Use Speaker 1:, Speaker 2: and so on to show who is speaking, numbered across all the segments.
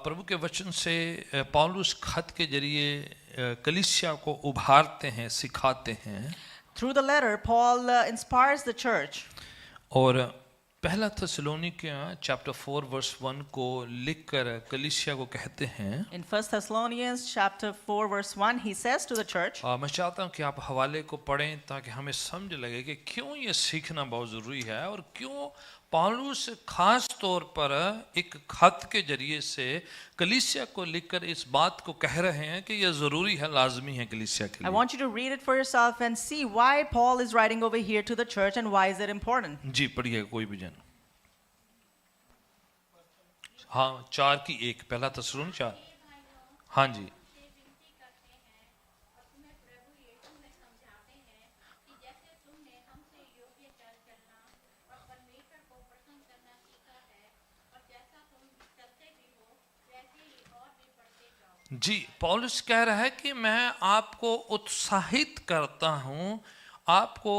Speaker 1: प्रभु के वचन से पौलुस खत के जरिए कलीसिया को उभारते हैं, सिखाते हैं।
Speaker 2: Through the letter, Paul inspires the church.
Speaker 1: और पहला थेसलोनिकियों चैप्टर 4 वर्स 1 को लिखकर कलीसिया को कहते हैं।
Speaker 2: In 1 Thessalonians chapter 4 verse 1, he says to the church.
Speaker 1: मैं चाहता हूं कि आप हवाले को पढ़ें ताकि हमें समझ लगे कि क्यों ये सीखना बहुत ज़रूरी है और क्यों पौलुस खास तौर पर एक खत के जरिए से कलीसिया को लिखकर इस बात को कह रहे हैं कि यह ज़रूरी है, लाजमी है कलीसिया के लिए।
Speaker 2: I want you to read it for yourself and see why Paul is writing over here to the church and why is it important.
Speaker 1: जी पढ़िए कोई भी जन। हाँ 4:1 पहला थेसलोनिकी 4। हाँ जी जी पौलुस कह रहा है कि मैं आपको उत्साहित करता हूँ, आपको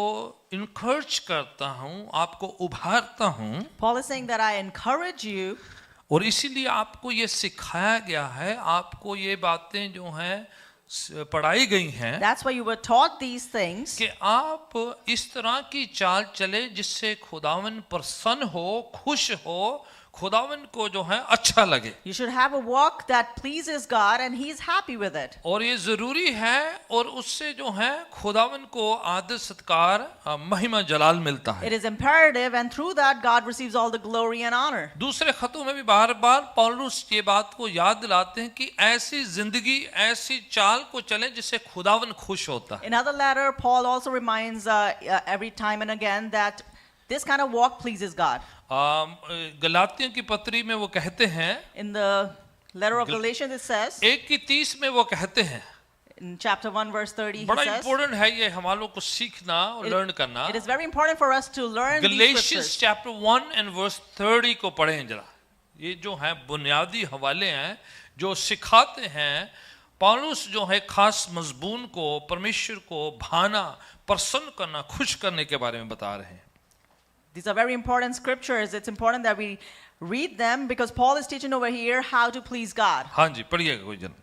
Speaker 1: इनकरेज करता हूँ, आपको उभारता हूँ।
Speaker 2: Paul is saying that I encourage you.
Speaker 1: और इसीलिए आपको ये सिखाया गया है, आपको ये बातें जो हैं पढ़ाई गई हैं।
Speaker 2: That's why you were taught these things.
Speaker 1: कि आप इस तरह की चाल चले जिससे खुदावन प्रसन्न हो, खुश हो, खुदावन को जो है अच्छा लगे।
Speaker 2: You should have a walk that pleases God and He is happy with it.
Speaker 1: और ये जरूरी है और उससे जो है खुदावन को आदर सत्कार महिमा जलाल मिलता है।
Speaker 2: It is imperative and through that God receives all the glory and honor.
Speaker 1: दूसरे खतों में भी बार-बार पौलुस ये बात को याद दिलाते हैं कि ऐसी जिंदगी, ऐसी चाल को चलें जिससे खुदावन खुश होता है।
Speaker 2: In another letter, Paul also reminds every time and again that this kind of walk pleases God.
Speaker 1: गलातियों की पत्री में वो कहते हैं,
Speaker 2: In the letter of Galatians it says,
Speaker 1: 1:30 में वो कहते हैं,
Speaker 2: in chapter 1 verse 30 he
Speaker 1: बड़ा
Speaker 2: says,
Speaker 1: इंपॉर्टेंट है ये हम लोग को सीखना और लर्न करना।
Speaker 2: it is very important for us to learn these
Speaker 1: Galatians
Speaker 2: scriptures.
Speaker 1: chapter 1 and verse 30 को पढ़ें जरा। ये जो है बुनियादी हवाले हैं जो सिखाते हैं पौलुस जो है खास मजबून को, परमेश्वर को भाना, प्रसन्न करना, खुश करने के बारे में बता रहे हैं।
Speaker 2: These are very important scriptures. It's important that we read them because Paul is teaching over here how to please God.
Speaker 1: हाँ जी पढ़िएगा कोई जन।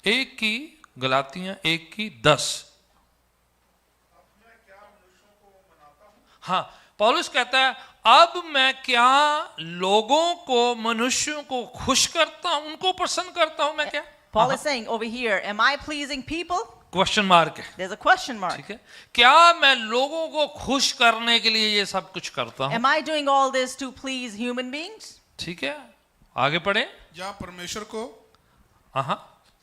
Speaker 1: 1:10। हाँ पौलुस कहता है अब मैं क्या लोगों को, मनुष्यों को खुश करता हूं, उनको प्रसन्न करता हूं मैं क्या?
Speaker 2: Paul is saying over here, am I pleasing people?
Speaker 1: Question mark है।
Speaker 2: There's a question mark.
Speaker 1: ठीक है, क्या मैं लोगों को खुश करने के लिए ये सब कुछ करता हूँ?
Speaker 2: Am I doing all this to please human beings?
Speaker 1: ठीक है आगे पढ़े।
Speaker 3: या परमेश्वर को,
Speaker 1: हाँ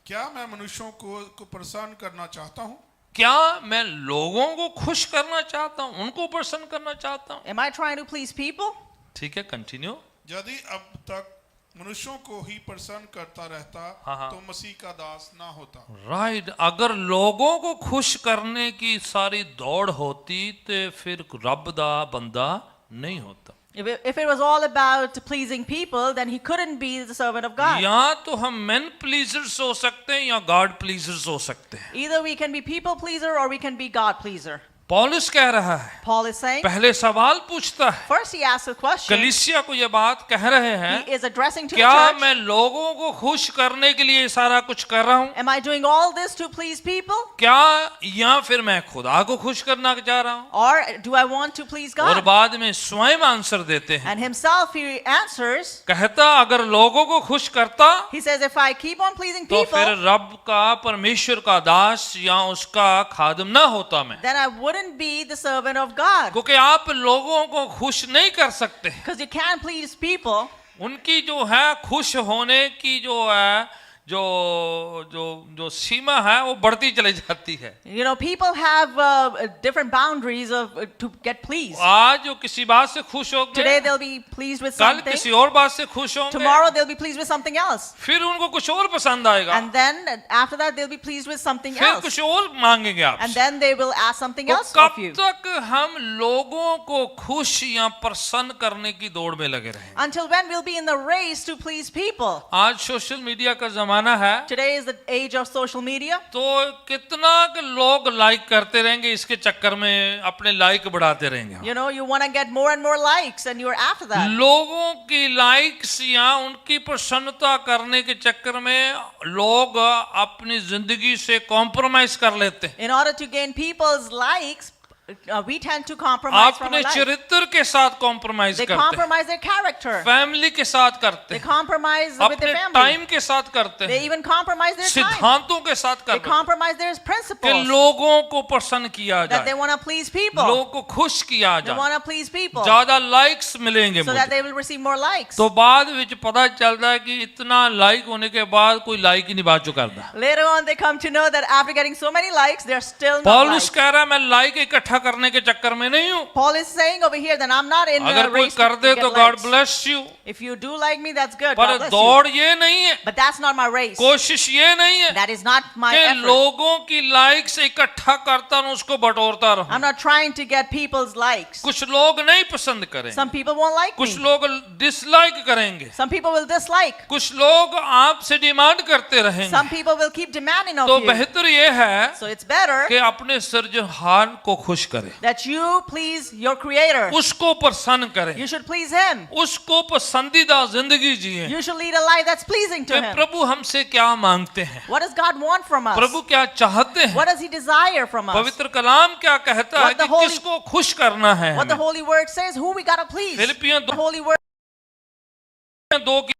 Speaker 3: क्या मैं मनुष्यों को प्रसन्न करना चाहता हूँ?
Speaker 1: क्या मैं लोगों को खुश करना चाहता हूँ, उनको प्रसन्न करना चाहता हूँ?
Speaker 2: Am I trying to please people?
Speaker 1: ठीक है कंटिन्यू।
Speaker 3: यदि अब तक मनुष्यों को ही प्रसन्न करता रहता
Speaker 1: हाँ।
Speaker 3: तो मसीह का दास ना होता।
Speaker 1: राइट, अगर लोगों को खुश करने की सारी दौड़ होती तो फिर रब दा बंदा नहीं होता।
Speaker 2: If it was all about pleasing people, then he couldn't be the servant of God.
Speaker 1: या तो हम मैन प्लीजर्स हो सकते हैं या गॉड प्लीजर्स हो सकते हैं।
Speaker 2: Either we can be people pleaser or we can be God pleaser.
Speaker 1: पौलुस कह रहा है,
Speaker 2: Paul is saying,
Speaker 1: पहले सवाल पूछता है,
Speaker 2: first he asks a question.
Speaker 1: कलीसिया को ये बात कह रहे हैं,
Speaker 2: He is addressing to the
Speaker 1: क्या
Speaker 2: church.
Speaker 1: मैं लोगों को खुश करने के लिए सारा कुछ कर रहा हूँ?
Speaker 2: Am I doing all this to please people?
Speaker 1: क्या या फिर मैं खुदा को खुश करना चाह रहा हूँ?
Speaker 2: Or do I want to please
Speaker 1: और
Speaker 2: God?
Speaker 1: बाद में स्वयं आंसर देते हैं,
Speaker 2: And himself he answers,
Speaker 1: कहता अगर लोगों को खुश करता
Speaker 2: he says, if I keep on pleasing
Speaker 1: तो फिर
Speaker 2: people,
Speaker 1: रब का, परमेश्वर का दास या उसका खादिम ना होता मैं।
Speaker 2: then I wouldn't be the servant of God.
Speaker 1: क्योंकि आप लोगों को खुश नहीं कर सकते,
Speaker 2: Because you can't please people.
Speaker 1: उनकी जो है खुश होने की जो है जो सीमा है वो बढ़ती चली जाती है।
Speaker 2: You know, people have different boundaries of to get pleased.
Speaker 1: आज जो किसी बात से खुश होंगे,
Speaker 2: Today they'll be pleased with
Speaker 1: कल
Speaker 2: something.
Speaker 1: किसी और बात से खुश होंगे,
Speaker 2: Tomorrow they'll be pleased with something else.
Speaker 1: फिर उनको कुछ और पसंद आएगा,
Speaker 2: And then after that they'll be pleased with something
Speaker 1: फिर
Speaker 2: else.
Speaker 1: कुछ और मांगेंगे
Speaker 2: And
Speaker 1: आपसे।
Speaker 2: then they will ask something
Speaker 1: तो
Speaker 2: else
Speaker 1: कब
Speaker 2: of you.
Speaker 1: तक हम लोगों को खुश या प्रसन्न करने की दौड़ में लगे रहें?
Speaker 2: Until when we'll be in the race to please people.
Speaker 1: आज सोशल मीडिया का जमाना जमाना है,
Speaker 2: Today is the age of social media.
Speaker 1: तो कितना के लोग लाइक करते रहेंगे, इसके चक्कर में अपने लाइक बढ़ाते रहेंगे।
Speaker 2: You know, you want to get more and more likes and you're after that.
Speaker 1: लोगों की लाइक्स या उनकी प्रसन्नता करने के चक्कर में लोग अपनी जिंदगी से कॉम्प्रोमाइज कर लेते हैं।
Speaker 2: In order to gain people's likes, we tend to compromise from
Speaker 1: अपने
Speaker 2: our life.
Speaker 1: चरित्र के साथ कॉम्प्रोमाइज
Speaker 2: They
Speaker 1: करते हैं,
Speaker 2: compromise their character.
Speaker 1: फैमिली के साथ करते
Speaker 2: They
Speaker 1: हैं,
Speaker 2: compromise with
Speaker 1: अपने
Speaker 2: their family.
Speaker 1: टाइम के साथ करते
Speaker 2: They
Speaker 1: हैं,
Speaker 2: even compromise their time.
Speaker 1: सिद्धांतों के साथ
Speaker 2: They
Speaker 1: करते हैं
Speaker 2: compromise their
Speaker 1: कि
Speaker 2: principles.
Speaker 1: लोगों को प्रसन्न किया
Speaker 2: That they
Speaker 1: जाए,
Speaker 2: want to please people.
Speaker 1: लोगों को खुश किया
Speaker 2: They
Speaker 1: जाए,
Speaker 2: want to please people.
Speaker 1: ज्यादा लाइक्स मिलेंगे
Speaker 2: So that
Speaker 1: मुझे।
Speaker 2: they will receive more likes.
Speaker 1: तो बाद विच पता चलता है कि इतना लाइक होने के बाद कोई लाइक ही नहीं बात जो करता।
Speaker 2: Later on, they come to know that after getting so many likes, they're still not
Speaker 1: पौलुस
Speaker 2: liked.
Speaker 1: कह रहा है मैं लाइक इकट्ठा करने के चक्कर में नहीं हूँ,
Speaker 2: Paul is saying over here that I'm not in
Speaker 1: अगर
Speaker 2: a
Speaker 1: कोई
Speaker 2: race
Speaker 1: कर
Speaker 2: to
Speaker 1: दे
Speaker 2: get
Speaker 1: तो God
Speaker 2: likes.
Speaker 1: Bless you,
Speaker 2: If you do like me, that's good.
Speaker 1: पर
Speaker 2: God bless you.
Speaker 1: दौड़ ये नहीं है,
Speaker 2: But that's not my race.
Speaker 1: कोशिश ये नहीं है
Speaker 2: That is not my
Speaker 1: कि
Speaker 2: effort.
Speaker 1: लोगों की लाइक से इकट्ठा करता रहूं, उसको बटोरता रहूं।
Speaker 2: I'm not trying to get people's likes.
Speaker 1: कुछ लोग नहीं पसंद करें,
Speaker 2: Some people won't like
Speaker 1: कुछ
Speaker 2: me.
Speaker 1: लोग डिसलाइक करेंगे,
Speaker 2: Some people will dislike.
Speaker 1: कुछ लोग आपसे डिमांड करते रहेंगे।
Speaker 2: Some people will keep demanding of
Speaker 1: तो
Speaker 2: you.
Speaker 1: बेहतर ये है
Speaker 2: So it's better
Speaker 1: कि अपने सृजनहार को खुश करें,
Speaker 2: that you please your Creator.
Speaker 1: उसको प्रसन्न करें,
Speaker 2: You should please Him.
Speaker 1: उसको पसंदीदा जिंदगी जिए।
Speaker 2: You should lead a life that's pleasing to
Speaker 1: कि
Speaker 2: Him.
Speaker 1: प्रभु हमसे क्या मांगते हैं,
Speaker 2: What does God want from us?
Speaker 1: प्रभु क्या चाहते हैं,
Speaker 2: What does He desire from us?
Speaker 1: पवित्र कलाम क्या कहता है
Speaker 2: What the
Speaker 1: कि
Speaker 2: Holy-
Speaker 1: किसको खुश करना है
Speaker 2: What the
Speaker 1: हमें।
Speaker 2: Holy Word says, who we gotta please.
Speaker 1: फिलिपियों
Speaker 2: The Holy Word,
Speaker 1: 2 की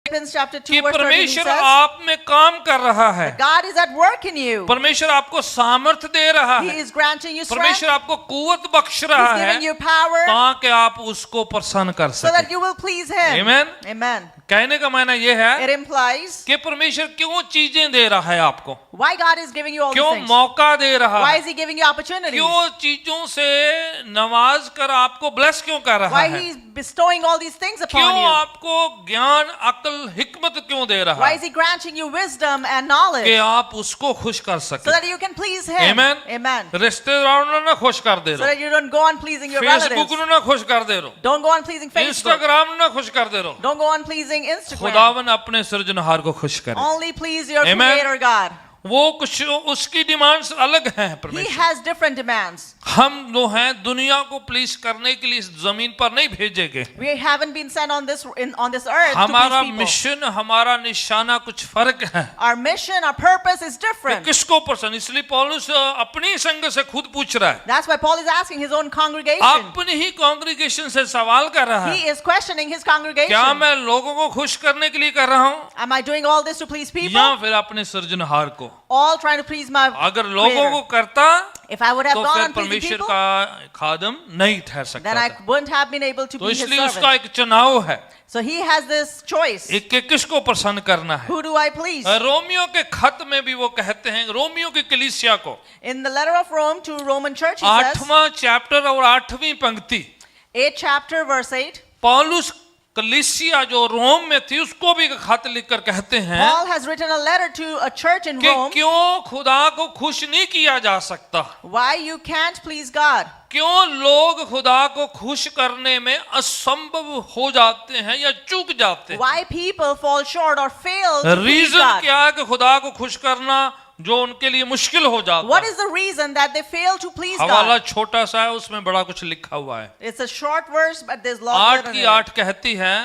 Speaker 2: Philippians chapter 2
Speaker 1: कि
Speaker 2: verse 13
Speaker 1: परमेश्वर
Speaker 2: says,
Speaker 1: आप में काम कर रहा है,
Speaker 2: God is at work in you.
Speaker 1: परमेश्वर आपको सामर्थ दे रहा
Speaker 2: He
Speaker 1: है,
Speaker 2: is granting you strength.
Speaker 1: परमेश्वर आपको कुव्वत बख्श रहा
Speaker 2: He's
Speaker 1: है
Speaker 2: giving you power
Speaker 1: ताकि आप उसको प्रसन्न कर
Speaker 2: so that
Speaker 1: सकें।
Speaker 2: you will please Him.
Speaker 1: Amen?
Speaker 2: Amen.
Speaker 1: कहने का मायना ये है
Speaker 2: It implies
Speaker 1: कि परमेश्वर क्यों चीजें दे रहा है आपको,
Speaker 2: why God is giving you all these
Speaker 1: क्यों
Speaker 2: things.
Speaker 1: मौका दे रहा
Speaker 2: Why
Speaker 1: है,
Speaker 2: is He giving you opportunities?
Speaker 1: क्यों चीजों से नवाज कर आपको ब्लेस क्यों कर रहा
Speaker 2: Why
Speaker 1: है,
Speaker 2: He is bestowing all these things upon
Speaker 1: क्यों
Speaker 2: you?
Speaker 1: आपको ज्ञान अक्ल हिकमत क्यों दे रहा
Speaker 2: Why
Speaker 1: है
Speaker 2: is He granting you wisdom and knowledge
Speaker 1: कि आप उसको खुश कर
Speaker 2: so
Speaker 1: सके।
Speaker 2: that you can please Him?
Speaker 1: Amen?
Speaker 2: Amen.
Speaker 1: रिश्तेदारों ने ना खुश कर दे
Speaker 2: So
Speaker 1: रहो,
Speaker 2: that you don't go on pleasing your
Speaker 1: Facebook
Speaker 2: relatives.
Speaker 1: ने ना खुश कर दे रहो,
Speaker 2: Don't go on pleasing Facebook.
Speaker 1: Instagram ने खुश कर दे रहो,
Speaker 2: Don't go on pleasing Instagram.
Speaker 1: खुदावन अपने सृजनहार को खुश करे।
Speaker 2: Only please your
Speaker 1: Amen.
Speaker 2: Creator God.
Speaker 1: वो कुछ उसकी डिमांड्स अलग हैं
Speaker 2: He
Speaker 1: परमेश्वर।
Speaker 2: has different demands.
Speaker 1: हम जो हैं दुनिया को प्लीज करने के लिए इस जमीन पर नहीं भेजे गए।
Speaker 2: We haven't been sent on this earth to
Speaker 1: हमारा
Speaker 2: please people.
Speaker 1: मिशन हमारा निशाना कुछ फर्क है
Speaker 2: Our mission, our purpose is
Speaker 1: कि
Speaker 2: different.
Speaker 1: किसको पसंद, इसलिए पौलुस अपनी संघ से खुद पूछ रहा है,
Speaker 2: That's why Paul is asking his own congregation.
Speaker 1: अपनी ही कांग्रीगेशन से सवाल कर रहा है,
Speaker 2: He is questioning his
Speaker 1: क्या
Speaker 2: congregation.
Speaker 1: मैं लोगों को खुश करने के लिए कर रहा हूँ
Speaker 2: Am I doing all this to please people?
Speaker 1: या फिर अपने सृजनहार को।
Speaker 2: All trying to please my
Speaker 1: अगर लोगों को
Speaker 2: Creator.
Speaker 1: करता
Speaker 2: If I would have
Speaker 1: तो
Speaker 2: gone
Speaker 1: फिर
Speaker 2: on pleasing
Speaker 1: परमेश्वर
Speaker 2: people,
Speaker 1: का खादम नहीं ठहर सकता
Speaker 2: then I
Speaker 1: था।
Speaker 2: wouldn't have been able to
Speaker 1: तो
Speaker 2: be his
Speaker 1: इसलिए उसका
Speaker 2: servant.
Speaker 1: एक चुनाव है,
Speaker 2: So he has this choice.
Speaker 1: एक के किसको पसंद करना है।
Speaker 2: Who do I please?
Speaker 1: Romeo के खत में भी वो कहते हैं, रोमियो की कलीसिया को
Speaker 2: In the letter of Rome to Roman church, he says,
Speaker 1: 8वां चैप्टर और 8वीं पंक्ति,
Speaker 2: 8th chapter, verse 8,
Speaker 1: पौलुस कलीसिया जो रोम में थी उसको भी खत लिखकर कहते हैं
Speaker 2: Paul has written a letter to a church in
Speaker 1: कि
Speaker 2: Rome.
Speaker 1: क्यों खुदा को खुश नहीं किया जा सकता,
Speaker 2: Why you can't please God?
Speaker 1: क्यों लोग खुदा को खुश करने में असंभव हो जाते हैं या चूक जाते हैं।
Speaker 2: Why people fall short or fail to please
Speaker 1: reason
Speaker 2: God?
Speaker 1: क्या है कि खुदा को खुश करना जो उनके लिए मुश्किल हो जाता
Speaker 2: What
Speaker 1: है।
Speaker 2: is the reason that they fail to please
Speaker 1: हवाला
Speaker 2: God?
Speaker 1: छोटा सा है, उसमें बड़ा कुछ लिखा हुआ है।
Speaker 2: It's a short verse, but there's lot
Speaker 1: 8
Speaker 2: written
Speaker 1: की
Speaker 2: in it.
Speaker 1: 8 कहती है,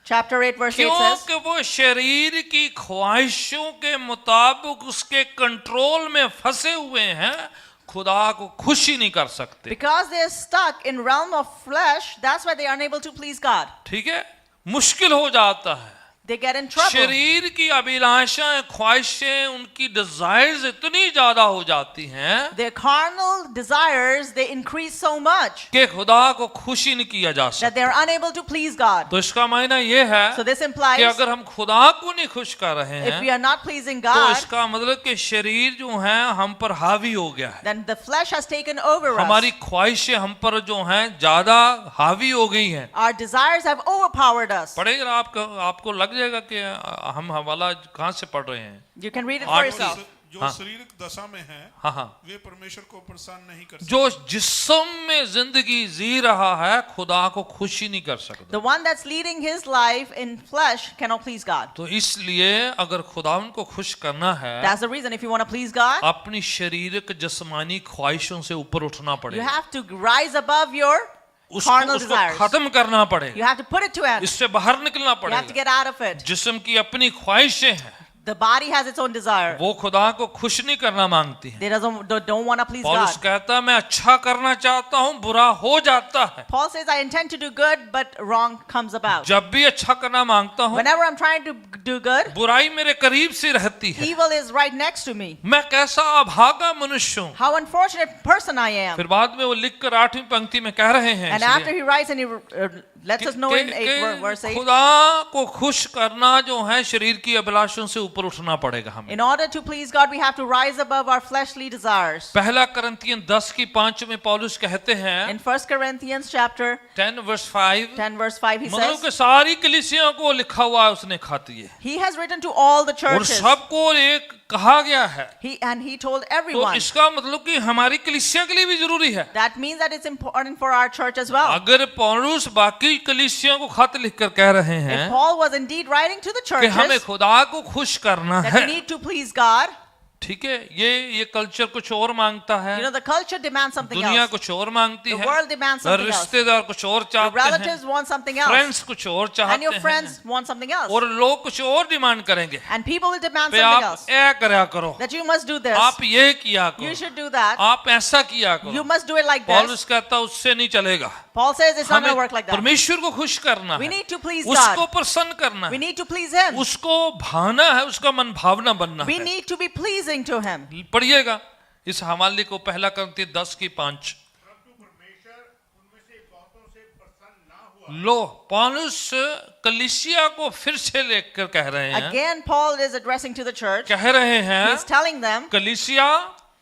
Speaker 2: Chapter 8, verse 8 says,
Speaker 1: क्योंकि वो शरीर की ख्वाहिशों के मुताबिक उसके कंट्रोल में फंसे हुए हैं, खुदा को खुशी नहीं कर सकते।
Speaker 2: because they are stuck in realm of flesh, that's why they are unable to please God.
Speaker 1: ठीक है, मुश्किल हो जाता है।
Speaker 2: They get in trouble.
Speaker 1: शरीर की अभिलाषाएं, ख्वाहिशें, उनकी डिजायर्स इतनी ज्यादा हो जाती हैं
Speaker 2: Their carnal desires, they increase so much
Speaker 1: कि खुदा को खुशी नहीं किया जा
Speaker 2: that
Speaker 1: सकता।
Speaker 2: they are unable to please God.
Speaker 1: तो इसका मायना ये है
Speaker 2: So this
Speaker 1: कि
Speaker 2: implies
Speaker 1: अगर हम खुदा को नहीं खुश कर रहे
Speaker 2: if we
Speaker 1: हैं
Speaker 2: are not pleasing
Speaker 1: तो
Speaker 2: God,
Speaker 1: इसका मतलब कि शरीर जो है हम पर हावी हो गया है,
Speaker 2: then the flesh has taken over us.
Speaker 1: हमारी ख्वाहिशें हम पर जो हैं ज्यादा हावी हो गई हैं।
Speaker 2: Our desires have overpowered us.
Speaker 1: पढ़ेगा आपको लग जाएगा कि हम हवाला कहाँ से पढ़ रहे हैं।
Speaker 2: You can read it for
Speaker 1: आठ
Speaker 2: yourself.
Speaker 3: जो
Speaker 1: हाँ।
Speaker 3: शारीरिक दशा में है
Speaker 1: हाँ हाँ,
Speaker 3: वे परमेश्वर को प्रसन्न नहीं कर सकते।
Speaker 1: जो जिस्म में जिंदगी जी रहा है खुदा को खुश ही नहीं कर सकता।
Speaker 2: The one that's leading his life in flesh cannot please God.
Speaker 1: तो इसलिए अगर खुदा उनको खुश करना है,
Speaker 2: That's the reason if you want to please God,
Speaker 1: अपनी शारीरिक जिस्मानी ख्वाहिशों से ऊपर उठना
Speaker 2: you
Speaker 1: पड़ेगा,
Speaker 2: have to rise above your carnal
Speaker 1: उसको
Speaker 2: desires.
Speaker 1: खत्म करना
Speaker 2: You
Speaker 1: पड़ेगा,
Speaker 2: have to put it to end.
Speaker 1: इससे बाहर निकलना
Speaker 2: You have to
Speaker 1: पड़ेगा।
Speaker 2: get out of it.
Speaker 1: जिस्म की अपनी ख्वाहिशें हैं,
Speaker 2: The body has its own desire.
Speaker 1: वो खुदा को खुश नहीं करना मांगती हैं।
Speaker 2: They don't want to please
Speaker 1: पौलुस
Speaker 2: God.
Speaker 1: कहता है मैं अच्छा करना चाहता हूँ, बुरा हो जाता है।
Speaker 2: Paul says, I intend to do good, but wrong comes about.
Speaker 1: जब भी अच्छा करना मांगता हूँ,
Speaker 2: Whenever I'm trying to do good,
Speaker 1: बुराई मेरे करीब से रहती है।
Speaker 2: evil is right next to me.
Speaker 1: मैं कैसा अभागा मनुष्य हूँ।
Speaker 2: How unfortunate person I am.
Speaker 1: फिर बाद में वो लिखकर 8वीं पंक्ति में कह रहे हैं,
Speaker 2: And after he writes and he lets us know in verse 8,
Speaker 1: खुदा को खुश करना जो है शरीर की अभिलाषों से ऊपर उठना पड़ेगा हमें।
Speaker 2: in order to please God, we have to rise above our fleshly desires.
Speaker 1: पहला करंथियन 10:5 में पौलुस कहते हैं,
Speaker 2: In 1 Corinthians chapter
Speaker 1: 10:5,
Speaker 2: 10 verse 5, he
Speaker 1: मतलब
Speaker 2: says,
Speaker 1: कि सारी कलीसियों को लिखा हुआ है उसने खाती है,
Speaker 2: he has written to all the
Speaker 1: और
Speaker 2: churches.
Speaker 1: सबको एक कहा गया है।
Speaker 2: He told
Speaker 1: तो
Speaker 2: everyone.
Speaker 1: इसका मतलब कि हमारी कलीसिया के लिए भी जरूरी है।
Speaker 2: That means that it's important for our church as well.
Speaker 1: अगर पौलुस बाकी कलीसियों को खत लिखकर कह रहे
Speaker 2: If
Speaker 1: हैं
Speaker 2: Paul was indeed writing to the
Speaker 1: कि हमें
Speaker 2: churches
Speaker 1: खुदा को खुश करना
Speaker 2: that we
Speaker 1: है,
Speaker 2: need to please God,
Speaker 1: ठीक है, ये कल्चर कुछ और मांगता है,
Speaker 2: you know, the culture demands something
Speaker 1: दुनिया
Speaker 2: else.
Speaker 1: कुछ और मांगती
Speaker 2: The
Speaker 1: है,
Speaker 2: world demands something else.
Speaker 1: रिश्तेदार कुछ और
Speaker 2: The
Speaker 1: चाहते हैं,
Speaker 2: relatives want something else.
Speaker 1: Friends कुछ और
Speaker 2: And
Speaker 1: चाहते
Speaker 2: your
Speaker 1: हैं,
Speaker 2: friends want something else.
Speaker 1: और लोग कुछ और डिमांड करेंगे
Speaker 2: And people will demand
Speaker 1: पे
Speaker 2: something
Speaker 1: आप
Speaker 2: else.
Speaker 1: ऐ करया करो,
Speaker 2: That you must do this.
Speaker 1: आप ये किया
Speaker 2: You
Speaker 1: करो,
Speaker 2: should do that.
Speaker 1: आप ऐसा किया
Speaker 2: You
Speaker 1: करो।
Speaker 2: must do it like this.
Speaker 1: पौलुस कहता उससे नहीं चलेगा,
Speaker 2: Paul says it's not
Speaker 1: हमें
Speaker 2: going to work like that.
Speaker 1: परमेश्वर को खुश करना
Speaker 2: We
Speaker 1: है,
Speaker 2: need to please
Speaker 1: उसको
Speaker 2: God.
Speaker 1: प्रसन्न करना
Speaker 2: We
Speaker 1: है,
Speaker 2: need to please Him.
Speaker 1: उसको भाना है, उसका मन भावना बनना
Speaker 2: We
Speaker 1: है।
Speaker 2: need to be pleasing to Him.
Speaker 1: पढ़िएगा इस हवाले को, पहला करंथियन 10:5। लो पौलुस कलीसिया को फिर से लेकर कह रहे हैं,
Speaker 2: Again, Paul is addressing to the church.
Speaker 1: कह रहे हैं
Speaker 2: He's telling them,
Speaker 1: कलीसिया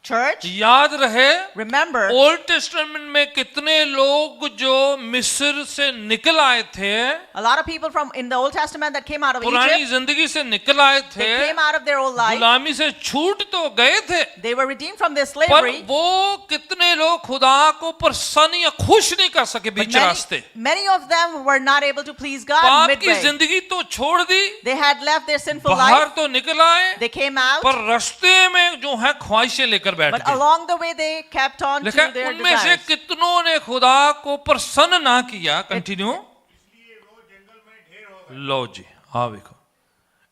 Speaker 2: church,
Speaker 1: याद रहे
Speaker 2: remember,
Speaker 1: ओल्ड टेस्टामेंट में कितने लोग जो मिस्र से निकल आए थे,
Speaker 2: a lot of people from in the Old Testament that came out of
Speaker 1: पुरानी
Speaker 2: Egypt,
Speaker 1: जिंदगी से निकल आए थे,
Speaker 2: they came out of their old life.
Speaker 1: गुलामी से छूट तो गए थे,
Speaker 2: They were redeemed from their
Speaker 1: पर
Speaker 2: slavery.
Speaker 1: वो कितने लोग खुदा को प्रसन्न या खुश नहीं कर सके
Speaker 2: But
Speaker 1: बीच रास्ते।
Speaker 2: many of them were not able to please God
Speaker 1: पाप की
Speaker 2: midway.
Speaker 1: जिंदगी तो छोड़ दी,
Speaker 2: They had left their sinful
Speaker 1: बाहर
Speaker 2: life.
Speaker 1: तो निकल आए,
Speaker 2: They came out,
Speaker 1: पर रास्ते में जो है ख्वाहिशें लेकर बैठ
Speaker 2: but
Speaker 1: गए।
Speaker 2: along the way they kept on to
Speaker 1: लिखा
Speaker 2: their
Speaker 1: उनमें से
Speaker 2: desires.
Speaker 1: कितनों ने खुदा को प्रसन्न ना किया। कंटिन्यू। लो जी, हाँ देखो,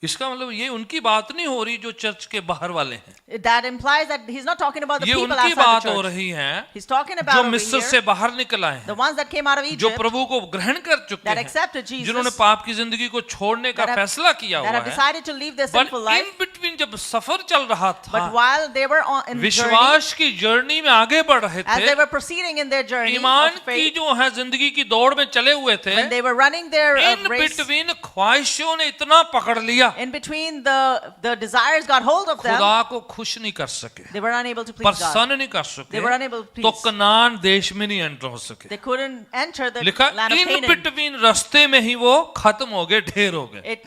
Speaker 1: इसका मतलब ये उनकी बात नहीं हो रही जो चर्च के बाहर वाले हैं,
Speaker 2: That implies that he's not talking about the
Speaker 1: ये
Speaker 2: people
Speaker 1: उनकी
Speaker 2: outside
Speaker 1: बात
Speaker 2: the
Speaker 1: हो
Speaker 2: church.
Speaker 1: रही है
Speaker 2: He's talking
Speaker 1: जो
Speaker 2: about over
Speaker 1: मिस्र
Speaker 2: here,
Speaker 1: से बाहर निकल आए
Speaker 2: the
Speaker 1: हैं,
Speaker 2: ones that came out of
Speaker 1: जो
Speaker 2: Egypt,
Speaker 1: प्रभु को ग्रहण कर चुके
Speaker 2: that
Speaker 1: हैं,
Speaker 2: accepted Jesus,
Speaker 1: जिन्होंने पाप की जिंदगी को छोड़ने का
Speaker 2: that have-
Speaker 1: फैसला किया
Speaker 2: that
Speaker 1: हुआ
Speaker 2: have
Speaker 1: है।
Speaker 2: decided to leave their
Speaker 1: पर
Speaker 2: sinful life.
Speaker 1: इन बिटवीन जब सफर चल रहा था,
Speaker 2: But while they were on in journey,
Speaker 1: विश्वास की जर्नी में आगे बढ़ रहे
Speaker 2: as
Speaker 1: थे,
Speaker 2: they were proceeding in their journey
Speaker 1: Iman
Speaker 2: of
Speaker 1: की
Speaker 2: faith,
Speaker 1: जो है जिंदगी की दौड़ में चले हुए थे,
Speaker 2: when they were running their
Speaker 1: in
Speaker 2: race,
Speaker 1: between ख्वाहिशों ने इतना पकड़ लिया,
Speaker 2: in between the desires got hold of them,
Speaker 1: खुदा को खुश नहीं कर सके,
Speaker 2: they were unable to please God.
Speaker 1: प्रसन्न नहीं कर सके,
Speaker 2: They were unable to
Speaker 1: तो
Speaker 2: please.
Speaker 1: कनान देश में नहीं एंटर हो सके।
Speaker 2: They couldn't enter the
Speaker 1: लिखा
Speaker 2: land of
Speaker 1: in
Speaker 2: Canaan.
Speaker 1: Between रास्ते में ही वो खत्म हो गए, ढेर हो गए।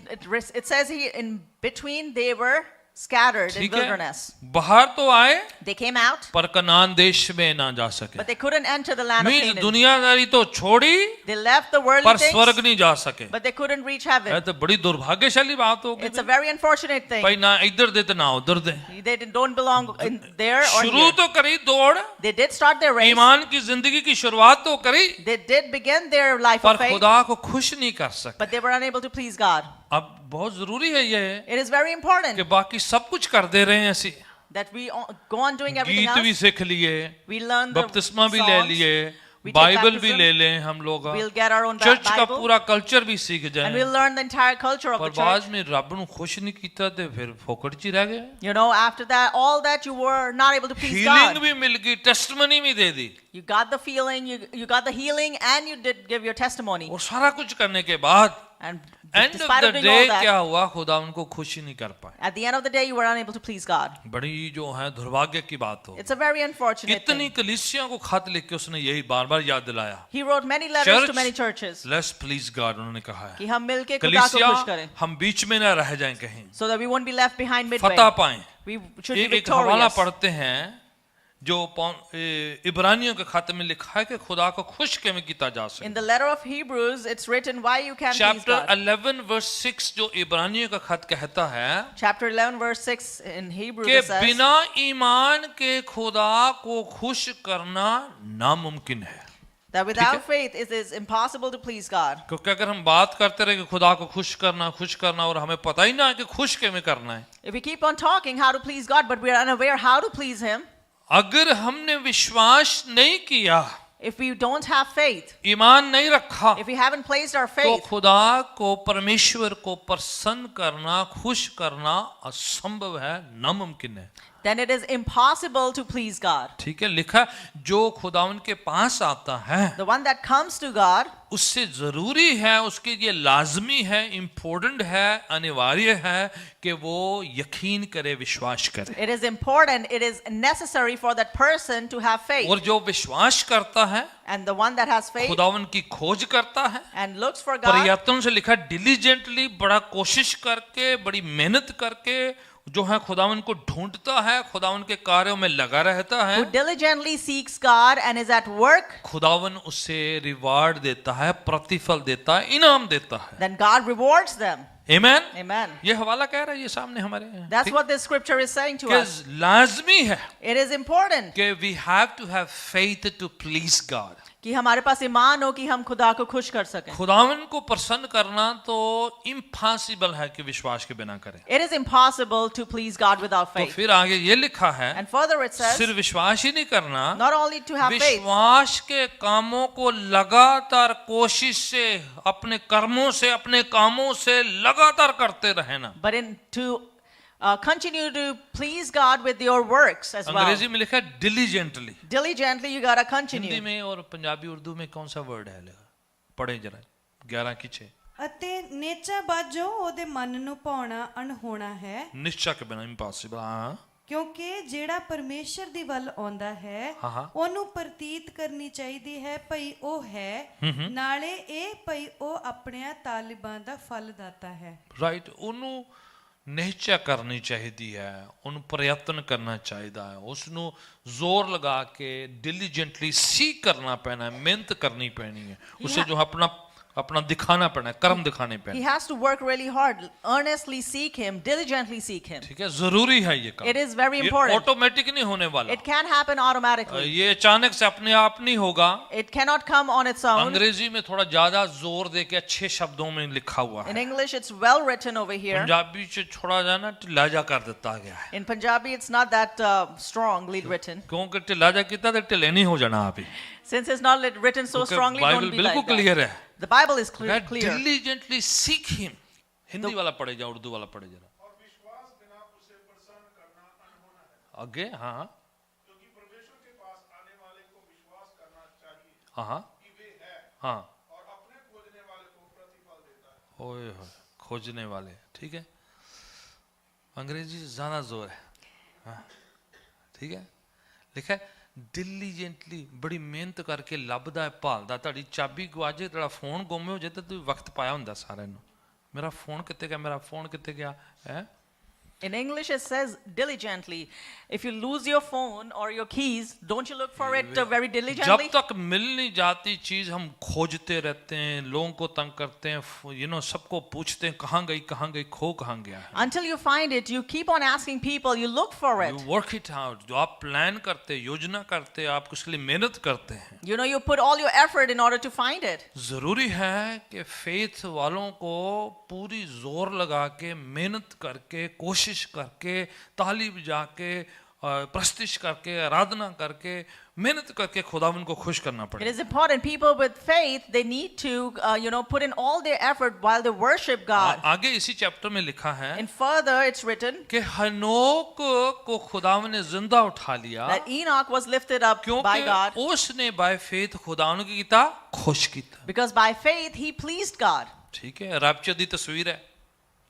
Speaker 2: It says here in between they were scattered in
Speaker 1: ठीक है,
Speaker 2: wilderness.
Speaker 1: बाहर तो आए
Speaker 2: They came out,
Speaker 1: पर कनान देश में ना जा सके।
Speaker 2: but they couldn't enter the land of
Speaker 1: means
Speaker 2: Canaan.
Speaker 1: दुनियादारी तो छोड़ी
Speaker 2: They left the worldly
Speaker 1: पर स्वर्ग
Speaker 2: things,
Speaker 1: नहीं जा सके।
Speaker 2: but they couldn't reach
Speaker 1: ये
Speaker 2: heaven.
Speaker 1: तो बड़ी दुर्भाग्यशाली बात होगी।
Speaker 2: It's a very unfortunate thing.
Speaker 1: भाई ना इधर दे तो ना उधर दे।
Speaker 2: They don't belong in there or
Speaker 1: शुरू
Speaker 2: here.
Speaker 1: तो करी दौड़,
Speaker 2: They did start their race.
Speaker 1: ईमान की जिंदगी की शुरुआत तो करी,
Speaker 2: They did begin their life
Speaker 1: पर
Speaker 2: of faith,
Speaker 1: खुदा को खुश नहीं कर सके।
Speaker 2: but they were unable to please God.
Speaker 1: अब बहुत जरूरी है ये
Speaker 2: It is very important
Speaker 1: कि बाकी सब कुछ कर दे रहे हैं ऐसे,
Speaker 2: that we go on doing everything
Speaker 1: गीत भी
Speaker 2: else.
Speaker 1: सीख लिए,
Speaker 2: We learn the
Speaker 1: बपतिस्मा भी ले
Speaker 2: songs.
Speaker 1: लिए,
Speaker 2: We take
Speaker 1: बाइबल भी
Speaker 2: baptism.
Speaker 1: ले लें हम लोग,
Speaker 2: We'll get our own
Speaker 1: church का
Speaker 2: Bible,
Speaker 1: पूरा कल्चर भी सीख
Speaker 2: and
Speaker 1: जाए,
Speaker 2: we'll learn the entire culture of
Speaker 1: पर
Speaker 2: the church.
Speaker 1: बाद में रब ਨੂੰ खुश नहीं ਕੀਤਾ ਤੇ फिर फोकट च ही रह गए।
Speaker 2: You know, after that, all that you were not able to please
Speaker 1: healing
Speaker 2: God.
Speaker 1: भी मिल गई, टेस्टमनी भी दे दी,
Speaker 2: You got the feeling, you got the healing, and you did give your testimony.
Speaker 1: और सारा कुछ करने के बाद
Speaker 2: And
Speaker 1: end of
Speaker 2: despite
Speaker 1: the
Speaker 2: of doing
Speaker 1: day
Speaker 2: all that,
Speaker 1: क्या हुआ, खुदा उनको खुश ही नहीं कर पाए।
Speaker 2: at the end of the day, you were unable to please God.
Speaker 1: बड़ी जो है दुर्भाग्य की बात हो,
Speaker 2: It's a very unfortunate
Speaker 1: कितनी
Speaker 2: thing.
Speaker 1: कलीसिया को खत लिख के उसने यही बार बार याद दिलाया,
Speaker 2: He wrote many letters
Speaker 1: Church,
Speaker 2: to many churches
Speaker 1: let's please God, उन्होंने कहा
Speaker 2: कि
Speaker 1: है
Speaker 2: हम मिलके खुदा को
Speaker 1: कलीसिया
Speaker 2: खुश करें,
Speaker 1: हम बीच में ना रह जाएं कहीं,
Speaker 2: so that we won't be left behind midway.
Speaker 1: फतह पाएं,
Speaker 2: We should be
Speaker 1: एक हवाला
Speaker 2: victorious.
Speaker 1: पढ़ते हैं जो इब्रानियों के खाते में लिखा है कि खुदा को खुश कैसे किया जा
Speaker 2: In
Speaker 1: सके।
Speaker 2: the letter of Hebrews, it's written why you can't please
Speaker 1: chapter
Speaker 2: God.
Speaker 1: 11 verse 6 जो इब्रानियों का खत कहता है
Speaker 2: Chapter 11, verse 6 in Hebrews
Speaker 1: कि
Speaker 2: it says,
Speaker 1: बिना ईमान के खुदा को खुश करना नामुमकिन है।
Speaker 2: that without faith it is impossible to please God.
Speaker 1: क्योंकि अगर हम बात करते रहे कि खुदा को खुश करना और हमें पता ही ना है कि खुश कैसे करना है,
Speaker 2: If we keep on talking how to please God, but we are unaware how to please Him,
Speaker 1: अगर हमने विश्वास नहीं किया,
Speaker 2: if we don't have faith,
Speaker 1: ईमान नहीं रखा,
Speaker 2: if we haven't placed our
Speaker 1: तो
Speaker 2: faith,
Speaker 1: खुदा को परमेश्वर को प्रसन्न करना, खुश करना असंभव है, नामुमकिन है।
Speaker 2: then it is impossible to please God.
Speaker 1: ठीक है, लिखा जो खुदा उनके पास आता है
Speaker 2: The one that comes to God,
Speaker 1: उससे जरूरी है, उसके लिए लाजमी है, इम्पोर्टेंट है, अनिवार्य है कि वो यकीन करे, विश्वास करे।
Speaker 2: it is important, it is necessary for that person to have faith.
Speaker 1: और जो विश्वास करता है,
Speaker 2: And the one that has faith
Speaker 1: खुदावन की खोज करता है,
Speaker 2: and looks for God,
Speaker 1: प्रयत्न से लिखा डिलीजेंटली, बड़ा कोशिश करके, बड़ी मेहनत करके जो है खुदावन को ढूंढता है, खुदावन के कार्यों में लगा रहता है,
Speaker 2: who diligently seeks God and is at work,
Speaker 1: खुदावन उसे रिवार्ड देता है, प्रतिफल देता है, इनाम देता है।
Speaker 2: then God rewards them.
Speaker 1: आमेन।
Speaker 2: Amen.
Speaker 1: ये हवाला कह रहा है, ये सामने हमारे
Speaker 2: That's
Speaker 1: ठीक?
Speaker 2: what this scripture is saying to
Speaker 1: कि
Speaker 2: us.
Speaker 1: लाजमी है
Speaker 2: It is important
Speaker 1: कि we have to have faith to please God।
Speaker 2: कि हमारे पास ईमान हो कि हम खुदा को खुश कर सकें.
Speaker 1: खुदावन को प्रसन्न करना तो इम्पॉसिबल है कि विश्वास के बिना करें।
Speaker 2: It is impossible to please God without
Speaker 1: तो
Speaker 2: faith.
Speaker 1: फिर आगे ये लिखा है,
Speaker 2: And further it says,
Speaker 1: सिर्फ विश्वास ही नहीं करना,
Speaker 2: not only to have faith,
Speaker 1: विश्वास के कामों को लगातार कोशिश से, अपने कर्मों से, अपने कामों से लगातार करते रहना।
Speaker 2: but to continue to please God with your works as well.
Speaker 1: अंग्रेजी में लिखा है diligently।
Speaker 2: Diligently you gotta
Speaker 1: Hindi
Speaker 2: continue.
Speaker 1: में और पंजाबी उर्दू में कौन सा वर्ड है? पढ़े जरा 11 की 6।
Speaker 4: ਅਤੇ ਨੇਚਾ ਬਾਝੋਂ ਉਹਦੇ ਮਨ ਨੂੰ ਭਾਉਣਾ ਅਣਹੋਣਾ ਹੈ
Speaker 1: निश्चय के बिना इम्पॉसिबल। हाँ
Speaker 4: ਕਿਉਂਕਿ ਜਿਹੜਾ ਪਰਮੇਸ਼ਰ ਦੀ ਵੱਲ ਆਉਂਦਾ ਹੈ
Speaker 1: ਹਾਂ।
Speaker 4: ਉਹਨੂੰ ਪ੍ਰਤੀਤ ਕਰਨੀ ਚਾਹੀਦੀ ਹੈ ਭਈ ਉਹ ਹੈ ਨਾਲੇ ਇਹ ਭਈ ਉਹ ਆਪਣੇ ਤਾਲਿਬਾਂ ਦਾ ਫਲ ਦਾਤਾ ਹੈ।
Speaker 1: राइट, ਉਹਨੂੰ ਨਿਸ਼ਚੈ ਕਰਨੀ ਚਾਹੀਦੀ ਹੈ, ਉਹਨੂੰ ਪ੍ਰਯਤਨ ਕਰਨਾ ਚਾਹੀਦਾ ਹੈ, ਉਸਨੂੰ ਜ਼ੋਰ ਲਗਾ ਕੇ diligently सीख करना पैना है, मेहनत करनी पैनी है, उसे जो अपना दिखाना पैना है, कर्म दिखाने पैना
Speaker 2: He
Speaker 1: है।
Speaker 2: has to work really hard, earnestly seek Him, diligently seek Him.
Speaker 1: ठीक है, जरूरी है ये काम।
Speaker 2: It is very
Speaker 1: ये
Speaker 2: important.
Speaker 1: ऑटोमेटिक नहीं होने वाला,
Speaker 2: It can happen automatically.
Speaker 1: ये अचानक से अपने आप नहीं होगा।
Speaker 2: It cannot come on its own.
Speaker 1: अंग्रेजी में थोड़ा ज्यादा जोर दे के अच्छे शब्दों में लिखा हुआ
Speaker 2: In
Speaker 1: है,
Speaker 2: English, it's well written over here.
Speaker 1: Punjabi से थोड़ा जाना ढिलाजा कर देता गया है,
Speaker 2: In Punjabi, it's not that strongly written.
Speaker 1: क्योंकि ढिलाजा किया तो ढिले नहीं हो जाना आप ही,
Speaker 2: Since it's not written so
Speaker 1: क्योंकि
Speaker 2: strongly,
Speaker 1: बाइबल
Speaker 2: don't be
Speaker 1: बिल्कुल
Speaker 2: like that.
Speaker 1: क्लियर है।
Speaker 2: The Bible is clear.
Speaker 1: Diligently seek him। Hindi वाला पढ़े जा, उर्दू वाला पढ़े जरा
Speaker 3: और विश्वास बिना उसे प्रसन्न करना अनहोना है,
Speaker 1: आगे। हाँ
Speaker 3: क्योंकि परमेश्वर के पास आने वाले को विश्वास करना चाहिए
Speaker 1: हाँ
Speaker 3: कि वे है
Speaker 1: हाँ,
Speaker 3: और अपने खोजने वाले को प्रतिफल देता है।
Speaker 1: ओए होए, खोजने वाले। ठीक है, अंग्रेजी से ज्यादा जोर है। हाँ ठीक है, लिखा है diligently, बड़ी मेहनत करके ਲੱਭਦਾ ਹੈ, ਭਾਲਦਾ। ਤੁਹਾਡੀ ਚਾਬੀ ਗਵਾਜੇ, ਤੁਹਾਡਾ ਫੋਨ ਗੁੰਮ ਹੋ ਜੇ ਤਾਂ ਤੁਸੀਂ ਵਕਤ ਪਾਇਆ ਹੁੰਦਾ ਸਾਰਿਆਂ ਨੂੰ, ਮੇਰਾ ਫੋਨ ਕਿੱਥੇ ਗਿਆ, ਮੇਰਾ ਫੋਨ ਕਿੱਥੇ ਗਿਆ ਹੈ।
Speaker 2: In English, it says diligently. If you lose your phone or your keys, don't you look for it very
Speaker 1: जब
Speaker 2: diligently?
Speaker 1: तक मिल नहीं जाती चीज हम खोजते रहते हैं, लोगों को तंग करते हैं, सबको पूछते हैं कहाँ गई, खो कहाँ गया है।
Speaker 2: Until you find it, you keep on asking people, you look for
Speaker 1: You
Speaker 2: it.
Speaker 1: work it out, जो आप प्लान करते हैं, योजना करते हैं, आप उसके लिए मेहनत करते हैं।
Speaker 2: You put all your effort in order to find it.
Speaker 1: जरूरी है कि फेथ वालों को पूरी जोर लगा के, मेहनत करके, कोशिश करके, ताली बजा के, प्रस्तिश करके, आराधना करके, मेहनत करके खुदावन को खुश करना
Speaker 2: It
Speaker 1: पड़ेगा।
Speaker 2: is important. People with faith, they need to, put in all their effort while they worship God.
Speaker 1: आगे इसी चैप्टर में लिखा है
Speaker 2: And further, it's written
Speaker 1: कि हनोक को खुदावन ने जिंदा उठा लिया,
Speaker 2: that Enoch was lifted up by God
Speaker 1: क्योंकि उसने बाय फेथ खुदावन की किया, खुश किया।
Speaker 2: because by faith he pleased God.
Speaker 1: ठीक है, रैप्चर दी तस्वीर है।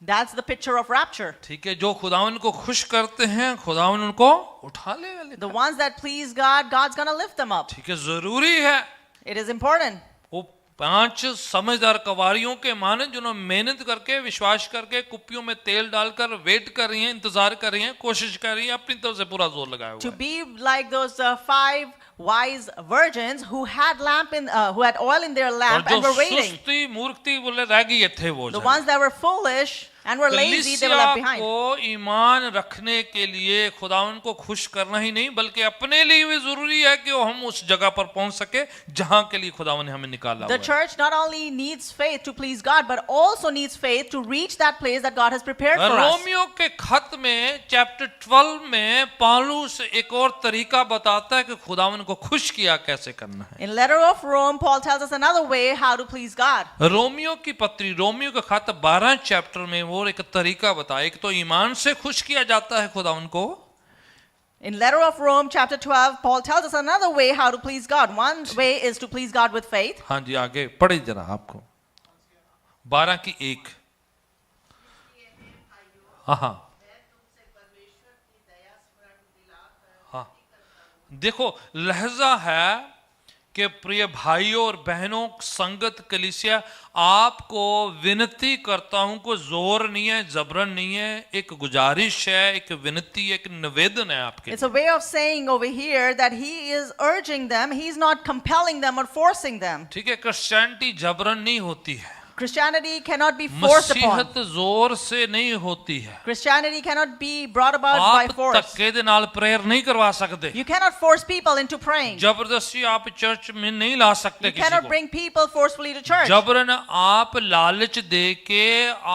Speaker 2: That's the picture of rapture.
Speaker 1: ठीक है, जो खुदावन को खुश करते हैं, खुदावन उनको उठा लेगा।
Speaker 2: The ones that please God, God's gonna lift them up.
Speaker 1: ठीक है, जरूरी है।
Speaker 2: It is important.
Speaker 1: वो 5 समझदार कवारियों के माने जिन्होंने मेहनत करके विश्वास करके कुप्पियों में तेल डालकर वेट कर रही हैं, इंतजार कर रही हैं, कोशिश कर रही हैं, अपनी तरफ से पूरा जोर लगाया हुआ
Speaker 2: To
Speaker 1: है।
Speaker 2: be like those 5 wise virgins who had who had oil in their
Speaker 1: और
Speaker 2: lamp and
Speaker 1: जो
Speaker 2: were waiting.
Speaker 1: सुस्ती मूर्खती बोले रह गए थे वो
Speaker 2: The
Speaker 1: जरा।
Speaker 2: ones that were foolish and were lazy, they were
Speaker 1: कलीसिया
Speaker 2: left behind.
Speaker 1: को ईमान रखने के लिए खुदावन को खुश करना ही नहीं बल्कि अपने लिए भी जरूरी है कि वो हम उस जगह पर पहुंच सके जहां के लिए खुदावन ने हमें निकाला
Speaker 2: The
Speaker 1: हुआ है।
Speaker 2: church not only needs faith to please God, but also needs faith to reach that place that God has prepared for us.
Speaker 1: Romeo के खत में चैप्टर 12 में पौलुस एक और तरीका बताता है कि खुदावन को खुश किया कैसे करना है।
Speaker 2: In letter of Rome, Paul tells us another way how to please God.
Speaker 1: Romeo की पत्री रोमियो का खत 12 चैप्टर में वो एक तरीका बताया। एक तो ईमान से खुश किया जाता है खुदावन को।
Speaker 2: In letter of Rome, chapter 12, Paul tells us another way how to please God. One way is to please God with faith.
Speaker 1: हाँ जी आगे पढ़े जरा आपको 12 की 1। हाँ हाँ देखो लहजा है कि प्रिय भाइयों और बहनों संगत कलीसिया आपको विनती करता हूं को जोर नहीं है जबरन नहीं है एक गुजारिश है एक विनती एक निवेदन है आपके
Speaker 2: It's a way of saying over here that he is urging them, he's not compelling them or forcing them.
Speaker 1: ठीक है क्रिश्चियनिटी जबरन नहीं होती है
Speaker 2: Christianity cannot be forced upon.
Speaker 1: मसीहत जोर से नहीं होती है
Speaker 2: Christianity cannot be brought about by
Speaker 1: आप
Speaker 2: force.
Speaker 1: धक्के दे नाल प्रेयर नहीं करवा सकते
Speaker 2: You cannot force people into praying.
Speaker 1: जबरदस्ती आप चर्च में नहीं ला सकते
Speaker 2: You
Speaker 1: किसी
Speaker 2: cannot
Speaker 1: को
Speaker 2: bring people forcefully to church.
Speaker 1: जबरन आप लालच दे के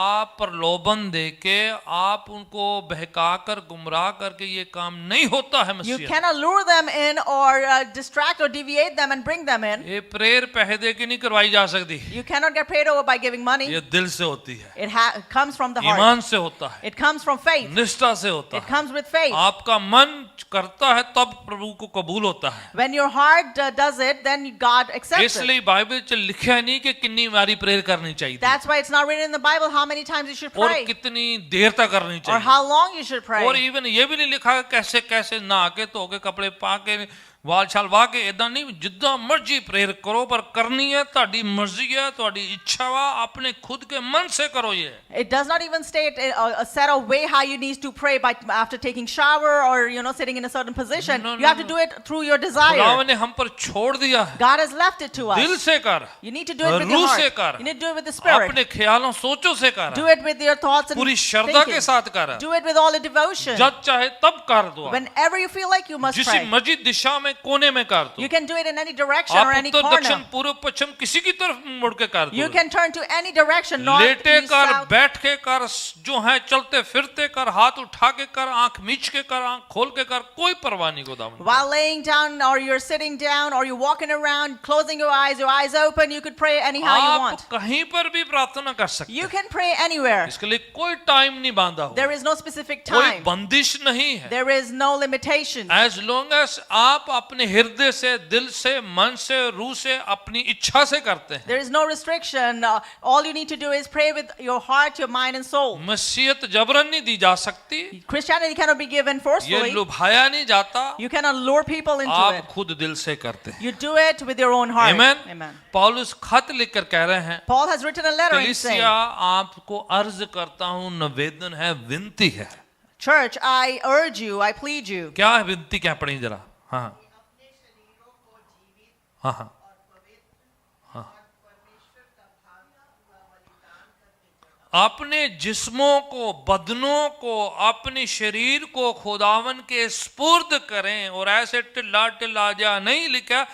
Speaker 1: आप प्रलोभन दे के आप उनको बहका कर गुमराह करके ये काम नहीं होता है
Speaker 2: You
Speaker 1: Masih
Speaker 2: cannot lure them in or distract or deviate them and bring them in.
Speaker 1: ये प्रेयर पैसे दे के नहीं करवाई जा सकती
Speaker 2: You cannot get prayed over by giving money.
Speaker 1: ये दिल से होती है
Speaker 2: It comes from the heart.
Speaker 1: ईमान से होता है
Speaker 2: It comes from faith.
Speaker 1: निष्ठा से होता
Speaker 2: It
Speaker 1: है
Speaker 2: comes with faith.
Speaker 1: आपका मन करता है तब प्रभु को कबूल होता है
Speaker 2: When your heart does it, then God accepts it.
Speaker 1: इसलिए बाइबल च लिखा नहीं कि कितनी बारी प्रेयर करनी चाहिए
Speaker 2: That's why it's not written in the Bible how many times you should
Speaker 1: और
Speaker 2: pray
Speaker 1: कितनी देर तक करनी
Speaker 2: or
Speaker 1: चाहिए
Speaker 2: how long you should pray.
Speaker 1: और इवन ये भी नहीं लिखा कैसे कैसे नहा के धो के कपड़े पा के वाल छाल वाह के इदा नहीं जिद्दां मर्जी प्रेयर करो पर करनी है ਤੁਹਾਡੀ मर्जी है ਤੁਹਾਡੀ इच्छा वा अपने खुद के मन से करो ये
Speaker 2: It does not even state a set of way how you need to pray by after taking shower or sitting in a certain position.
Speaker 1: No,
Speaker 2: You
Speaker 1: no,
Speaker 2: have to
Speaker 1: no.
Speaker 2: do it through your desire.
Speaker 1: खुदा ने हम पर छोड़ दिया है
Speaker 2: God has left it to us.
Speaker 1: दिल से कर
Speaker 2: You need to do it with your
Speaker 1: रूह से
Speaker 2: heart.
Speaker 1: कर
Speaker 2: You need to do it with the spirit.
Speaker 1: अपने ख्यालों सोचों से कर
Speaker 2: Do it with your thoughts and
Speaker 1: पूरी श्रद्धा के
Speaker 2: thinking.
Speaker 1: साथ कर
Speaker 2: Do it with all the devotion.
Speaker 1: जब चाहे तब कर दो
Speaker 2: Whenever you feel like you must
Speaker 1: जिस
Speaker 2: pray.
Speaker 1: मर्जी दिशा में कोने में कर दो
Speaker 2: You can do it in any direction or
Speaker 1: आप
Speaker 2: any
Speaker 1: उत्तर दक्षिण
Speaker 2: corner.
Speaker 1: पूर्व पश्चिम किसी की तरफ मुड़ के कर
Speaker 2: You
Speaker 1: दो
Speaker 2: can turn to any direction, north,
Speaker 1: लेटे
Speaker 2: east,
Speaker 1: कर
Speaker 2: south.
Speaker 1: बैठ के कर जो है चलते फिरते कर हाथ उठा के कर आंख मीच के कर आंख खोल के कर कोई परवाह नहीं खुदावन
Speaker 2: While laying down or you're sitting down or you're walking around, closing your eyes open, you could pray anyhow you
Speaker 1: आप
Speaker 2: want.
Speaker 1: कहीं पर भी प्रार्थना कर सकते
Speaker 2: You
Speaker 1: हैं
Speaker 2: can pray anywhere.
Speaker 1: इसके लिए कोई टाइम नहीं बांधा हुआ
Speaker 2: There is no specific
Speaker 1: कोई
Speaker 2: time.
Speaker 1: बंदिश नहीं है
Speaker 2: There is no limitation.
Speaker 1: As long as आप अपने हृदय से दिल से मन से रूह से अपनी इच्छा से करते हैं
Speaker 2: There is no restriction. All you need to do is pray with your heart, your mind and soul.
Speaker 1: मसीहत जबरन नहीं दी जा सकती
Speaker 2: Christianity cannot be given
Speaker 1: ये
Speaker 2: forcefully.
Speaker 1: लुभाया नहीं जाता
Speaker 2: You cannot lure people into
Speaker 1: आप
Speaker 2: it.
Speaker 1: खुद दिल से करते हैं
Speaker 2: You do it with your own heart.
Speaker 1: Amen.
Speaker 2: Amen.
Speaker 1: पौलुस खत लिखकर कह रहे हैं
Speaker 2: Paul has written a letter and saying,
Speaker 1: कलीसिया आपको अर्ज करता हूं निवेदन है विनती है
Speaker 2: Church, I urge you, I plead you.
Speaker 1: क्या है विनती क्या पढ़ी जरा हाँ हाँ हाँ अपने जिस्मों को बदनों को अपने शरीर को खुदावन के स्पुर्द करें और ऐसे टिल्ला टिल्ला जा नहीं लिखा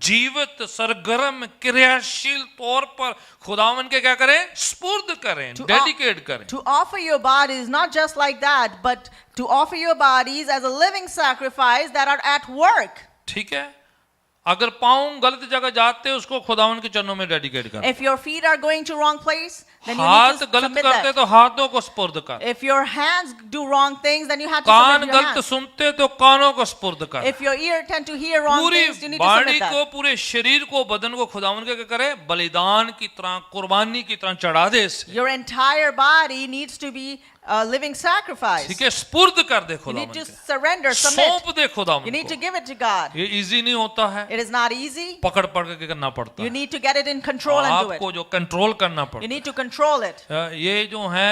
Speaker 1: जीवित सरगर्म क्रियाशील तौर पर खुदावन के क्या करें स्पुर्द करें डेडिकेट करें
Speaker 2: To offer your bodies not just like that, but to offer your bodies as a living sacrifice that are at work.
Speaker 1: ठीक है अगर पाँव गलत जगह जाते उसको खुदावन के चरणों में डेडिकेट कर
Speaker 2: If your feet are going to wrong place, then you need
Speaker 1: हाथ
Speaker 2: to
Speaker 1: गलत
Speaker 2: submit
Speaker 1: करते
Speaker 2: that.
Speaker 1: तो हाथों को स्पुर्द कर
Speaker 2: If your hands do wrong things, then you have to
Speaker 1: can't
Speaker 2: submit your
Speaker 1: गलत
Speaker 2: hands.
Speaker 1: सुनते तो कानों को स्पुर्द कर
Speaker 2: If your ear tend to hear wrong
Speaker 1: पूरी
Speaker 2: things, you need to
Speaker 1: body
Speaker 2: submit
Speaker 1: को
Speaker 2: that.
Speaker 1: पूरे शरीर को बदन को खुदावन के क्या करे बलिदान की तरह कुर्बानी की तरह चढ़ा दे इसे
Speaker 2: Your entire body needs to be a living sacrifice.
Speaker 1: ठीक है, स्पुर्द कर दे
Speaker 2: You
Speaker 1: खुदावन
Speaker 2: need to
Speaker 1: के,
Speaker 2: surrender, submit.
Speaker 1: सौंप दे
Speaker 2: You
Speaker 1: खुदावन
Speaker 2: need to
Speaker 1: को।
Speaker 2: give it to God.
Speaker 1: ये इजी नहीं होता है,
Speaker 2: It is not easy.
Speaker 1: पकड़ पकड़ के करना पड़ता
Speaker 2: You
Speaker 1: है,
Speaker 2: need to get it in control and do
Speaker 1: आपको
Speaker 2: it.
Speaker 1: जो कंट्रोल करना
Speaker 2: You
Speaker 1: पड़ता
Speaker 2: need to control it.
Speaker 1: है। ये जो है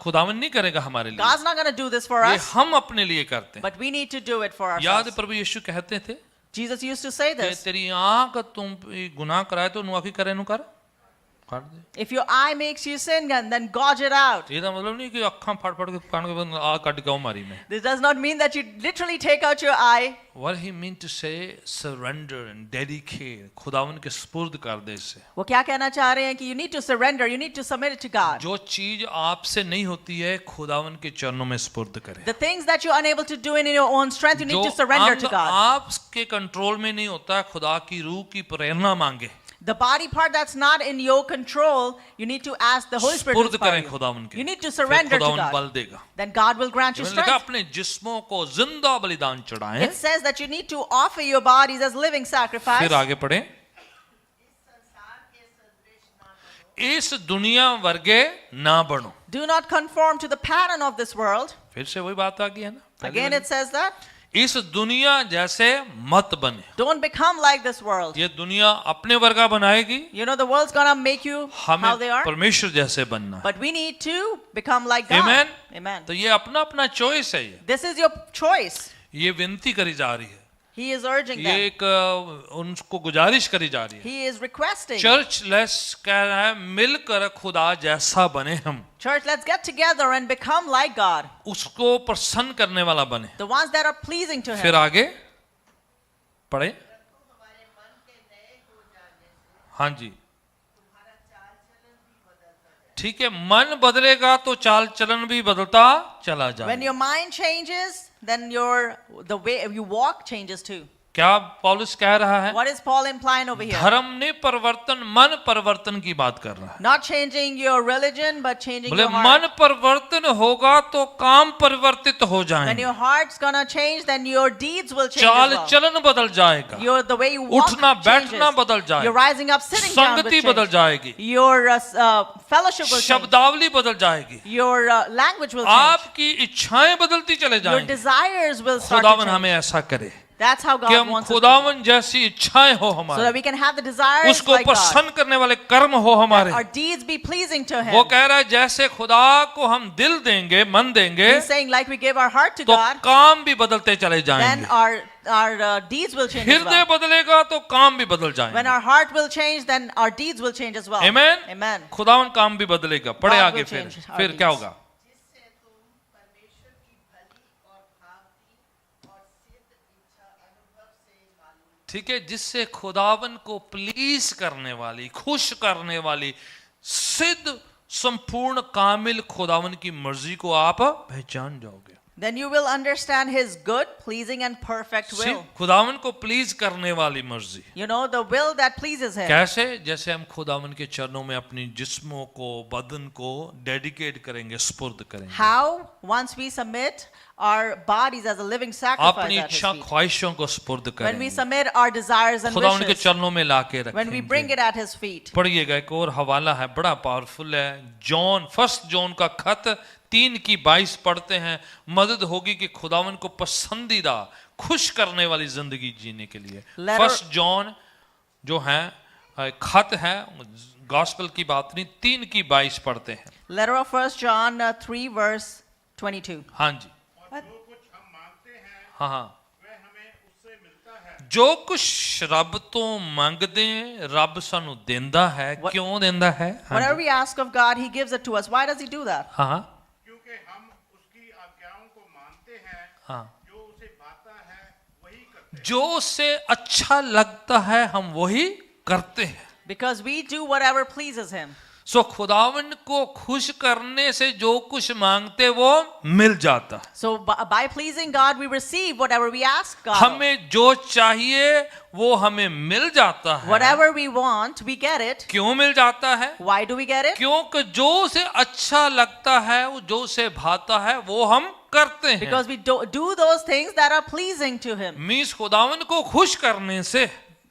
Speaker 1: खुदावन नहीं करेगा हमारे लिए,
Speaker 2: God's not going to do this for
Speaker 1: ये
Speaker 2: us,
Speaker 1: हम अपने लिए करते हैं।
Speaker 2: but we need to do it for
Speaker 1: याद है
Speaker 2: ourselves.
Speaker 1: प्रभु यीशु कहते थे
Speaker 2: Jesus used to say
Speaker 1: कि
Speaker 2: this.
Speaker 1: तेरी आंख तुम गुनाह कराए तो नुआखी करे नु कर काट दे।
Speaker 2: If your eye makes you sin, then gouge it out.
Speaker 1: ये तो मतलब नहीं कि अखा फाड़ फाड़ के कान के बंद आ काट के मारी में।
Speaker 2: This does not mean that you literally take out your eye.
Speaker 1: What he meant to say, surrender and dedicate, खुदावन के स्पुर्द कर दे इसे।
Speaker 2: वो क्या कहना चाह रहे हैं कि you need to surrender, you need to submit it to God.
Speaker 1: जो चीज आपसे नहीं होती है खुदावन के चरणों में स्पुर्द करें।
Speaker 2: The things that you're unable to do in your own strength, you
Speaker 1: जो
Speaker 2: need to surrender to
Speaker 1: अंग
Speaker 2: God.
Speaker 1: आपके कंट्रोल में नहीं होता है, खुदा की रूह की प्रेरणा मांगे,
Speaker 2: The body part that's not in your control, you need to ask the Holy Spirit to
Speaker 1: स्पुर्द
Speaker 2: inspire
Speaker 1: करें
Speaker 2: you.
Speaker 1: खुदावन के।
Speaker 2: You need to
Speaker 1: फिर
Speaker 2: surrender to
Speaker 1: खुदावन
Speaker 2: God.
Speaker 1: बल देगा।
Speaker 2: Then God will grant you
Speaker 1: मैंने लिखा
Speaker 2: strength.
Speaker 1: अपने जिस्मों को जिंदा बलिदान चढ़ाएं।
Speaker 2: It says that you need to offer your bodies as living sacrifice.
Speaker 1: फिर आगे पढ़ें, इस दुनिया वर्गे ना बनो।
Speaker 2: Do not conform to the pattern of this world.
Speaker 1: फिर से वही बात आ गई है ना, पहले
Speaker 2: Again,
Speaker 1: वाली।
Speaker 2: it says that.
Speaker 1: इस दुनिया जैसे मत बने।
Speaker 2: Don't become like this world.
Speaker 1: ये दुनिया अपने वर्गा बनाएगी,
Speaker 2: You know, the world's gonna make you how they
Speaker 1: हमें
Speaker 2: are.
Speaker 1: परमेश्वर जैसे बनना है।
Speaker 2: But we need to become like God.
Speaker 1: Amen?
Speaker 2: Amen.
Speaker 1: तो ये अपना अपना चॉइस है।
Speaker 2: This is your choice.
Speaker 1: ये विनती करी जा रही है,
Speaker 2: He is urging
Speaker 1: ये
Speaker 2: them.
Speaker 1: एक उनको गुजारिश करी जा रही है।
Speaker 2: He is requesting.
Speaker 1: Church let's कह रहा है मिलकर खुदा जैसा बने हम,
Speaker 2: Church, let's get together and become like God.
Speaker 1: उसको प्रसन्न करने वाला बने।
Speaker 2: The ones that are pleasing to
Speaker 1: फिर
Speaker 2: Him.
Speaker 1: आगे पढ़े, हाँ जी ठीक है, मन बदलेगा तो चाल चलन भी बदलता चला
Speaker 2: When
Speaker 1: जाए।
Speaker 2: your mind changes, then the way you walk changes too.
Speaker 1: क्या पौलुस कह रहा है?
Speaker 2: What is Paul implying over here?
Speaker 1: धर्म ने परिवर्तन, मन परिवर्तन की बात कर रहा है।
Speaker 2: Not changing your religion, but changing
Speaker 1: बोले
Speaker 2: your
Speaker 1: मन
Speaker 2: heart.
Speaker 1: परिवर्तन होगा तो काम परिवर्तित हो
Speaker 2: When
Speaker 1: जाएंगे,
Speaker 2: your heart's gonna change, then your deeds will change
Speaker 1: चाल
Speaker 2: as well.
Speaker 1: चलन बदल जाएगा,
Speaker 2: The way you walk
Speaker 1: उठना
Speaker 2: changes.
Speaker 1: बैठना बदल जाएगा,
Speaker 2: Your rising up, sitting down will
Speaker 1: संगति बदल
Speaker 2: change.
Speaker 1: जाएगी,
Speaker 2: Your fellowship will change.
Speaker 1: शब्दावली बदल जाएगी,
Speaker 2: Your language will change.
Speaker 1: आपकी इच्छाएं बदलती चले
Speaker 2: Your
Speaker 1: जाएंगी।
Speaker 2: desires will start to
Speaker 1: खुदावन
Speaker 2: change.
Speaker 1: हमें ऐसा करे
Speaker 2: That's how
Speaker 1: कि
Speaker 2: God
Speaker 1: हम
Speaker 2: wants us to be.
Speaker 1: खुदावन जैसी इच्छाएं हो
Speaker 2: So that
Speaker 1: हमारे,
Speaker 2: we can have the desires
Speaker 1: उसको
Speaker 2: like God.
Speaker 1: प्रसन्न करने वाले कर्म हो हमारे।
Speaker 2: Our deeds be pleasing to
Speaker 1: वो
Speaker 2: Him.
Speaker 1: कह रहा है जैसे खुदा को हम दिल देंगे, मन देंगे,
Speaker 2: He's saying like we give our heart to
Speaker 1: तो
Speaker 2: God,
Speaker 1: काम भी बदलते चले
Speaker 2: then
Speaker 1: जाएंगे।
Speaker 2: our deeds will change as
Speaker 1: हृदय
Speaker 2: well.
Speaker 1: बदलेगा तो काम भी बदल
Speaker 2: When
Speaker 1: जाएंगे।
Speaker 2: our heart will change, then our deeds will change as well.
Speaker 1: Amen?
Speaker 2: Amen.
Speaker 1: खुदावन काम भी बदलेगा। पढ़े
Speaker 2: God
Speaker 1: आगे
Speaker 2: will
Speaker 1: फिर
Speaker 2: change our
Speaker 1: फिर क्या
Speaker 2: deeds.
Speaker 1: होगा?
Speaker 5: जिससे तुम परमेश्वर की भली और भावती और सिद्ध इच्छा अनुभव से मालूम
Speaker 1: ठीक है, जिससे खुदावन को प्लीज करने वाली, खुश करने वाली, सिद्ध संपूर्ण कामिल खुदावन की मर्जी को आप पहचान जाओगे।
Speaker 2: Then you will understand His good, pleasing, and perfect will.
Speaker 1: खुदावन को प्लीज करने वाली मर्जी
Speaker 2: You know, the will that pleases Him.
Speaker 1: कैसे? जैसे हम खुदावन के चरणों में अपनी जिस्मों को, बदन को डेडिकेट करेंगे, स्पुर्द करेंगे,
Speaker 2: How? Once we submit our bodies as a living sacrifice
Speaker 1: अपनी
Speaker 2: at His
Speaker 1: इच्छा
Speaker 2: feet.
Speaker 1: ख्वाहिशों को स्पुर्द
Speaker 2: When we
Speaker 1: करेंगे,
Speaker 2: submit our desires and
Speaker 1: खुदावन के
Speaker 2: wishes,
Speaker 1: चरणों में लाके
Speaker 2: when we bring
Speaker 1: रखेंगे।
Speaker 2: it at His feet.
Speaker 1: पढ़िएगा, एक और हवाला है, बड़ा पावरफुल है। जॉन, फर्स्ट जॉन का खत 3:22 पढ़ते हैं, मदद होगी कि खुदावन को पसंदीदा, खुश करने वाली जिंदगी जीने के लिए।
Speaker 2: Letter-
Speaker 1: फर्स्ट जॉन जो है खत है, गॉस्पेल की बात नहीं, 3:22 पढ़ते हैं।
Speaker 2: Letter of 1 John 3 verse 22.
Speaker 1: हाँ जी,
Speaker 3: जो कुछ हम मांगते हैं
Speaker 1: हाँ हाँ,
Speaker 3: वह हमें उससे मिलता है।
Speaker 1: जो कुछ रब तो मंगदे रब सानू देंदा है।
Speaker 2: What-
Speaker 1: क्यों देंदा है? हाँ
Speaker 2: Whatever
Speaker 1: ji,
Speaker 2: we ask of God, He gives it to us. Why does He do that?
Speaker 1: हाँ हाँ
Speaker 3: क्योंकि हम उसकी आज्ञाओं को मानते हैं,
Speaker 1: हाँ,
Speaker 3: जो उसे भाता है वही करते हैं।
Speaker 1: जो उसे अच्छा लगता है हम वही करते हैं।
Speaker 2: Because we do whatever pleases Him.
Speaker 1: सो खुदावन को खुश करने से जो कुछ मांगते वो मिल जाता है।
Speaker 2: So by pleasing God, we receive whatever we ask God. of.
Speaker 1: हमें जो चाहिए वो हमें मिल जाता है।
Speaker 2: Whatever we want, we get it.
Speaker 1: क्यों मिल जाता है?
Speaker 2: Why do we get it?
Speaker 1: क्योंकि जो उसे अच्छा लगता है, जो उसे भाता है, वो हम करते हैं।
Speaker 2: Because we do those things that are pleasing to Him.
Speaker 1: Means खुदावन को खुश करने से,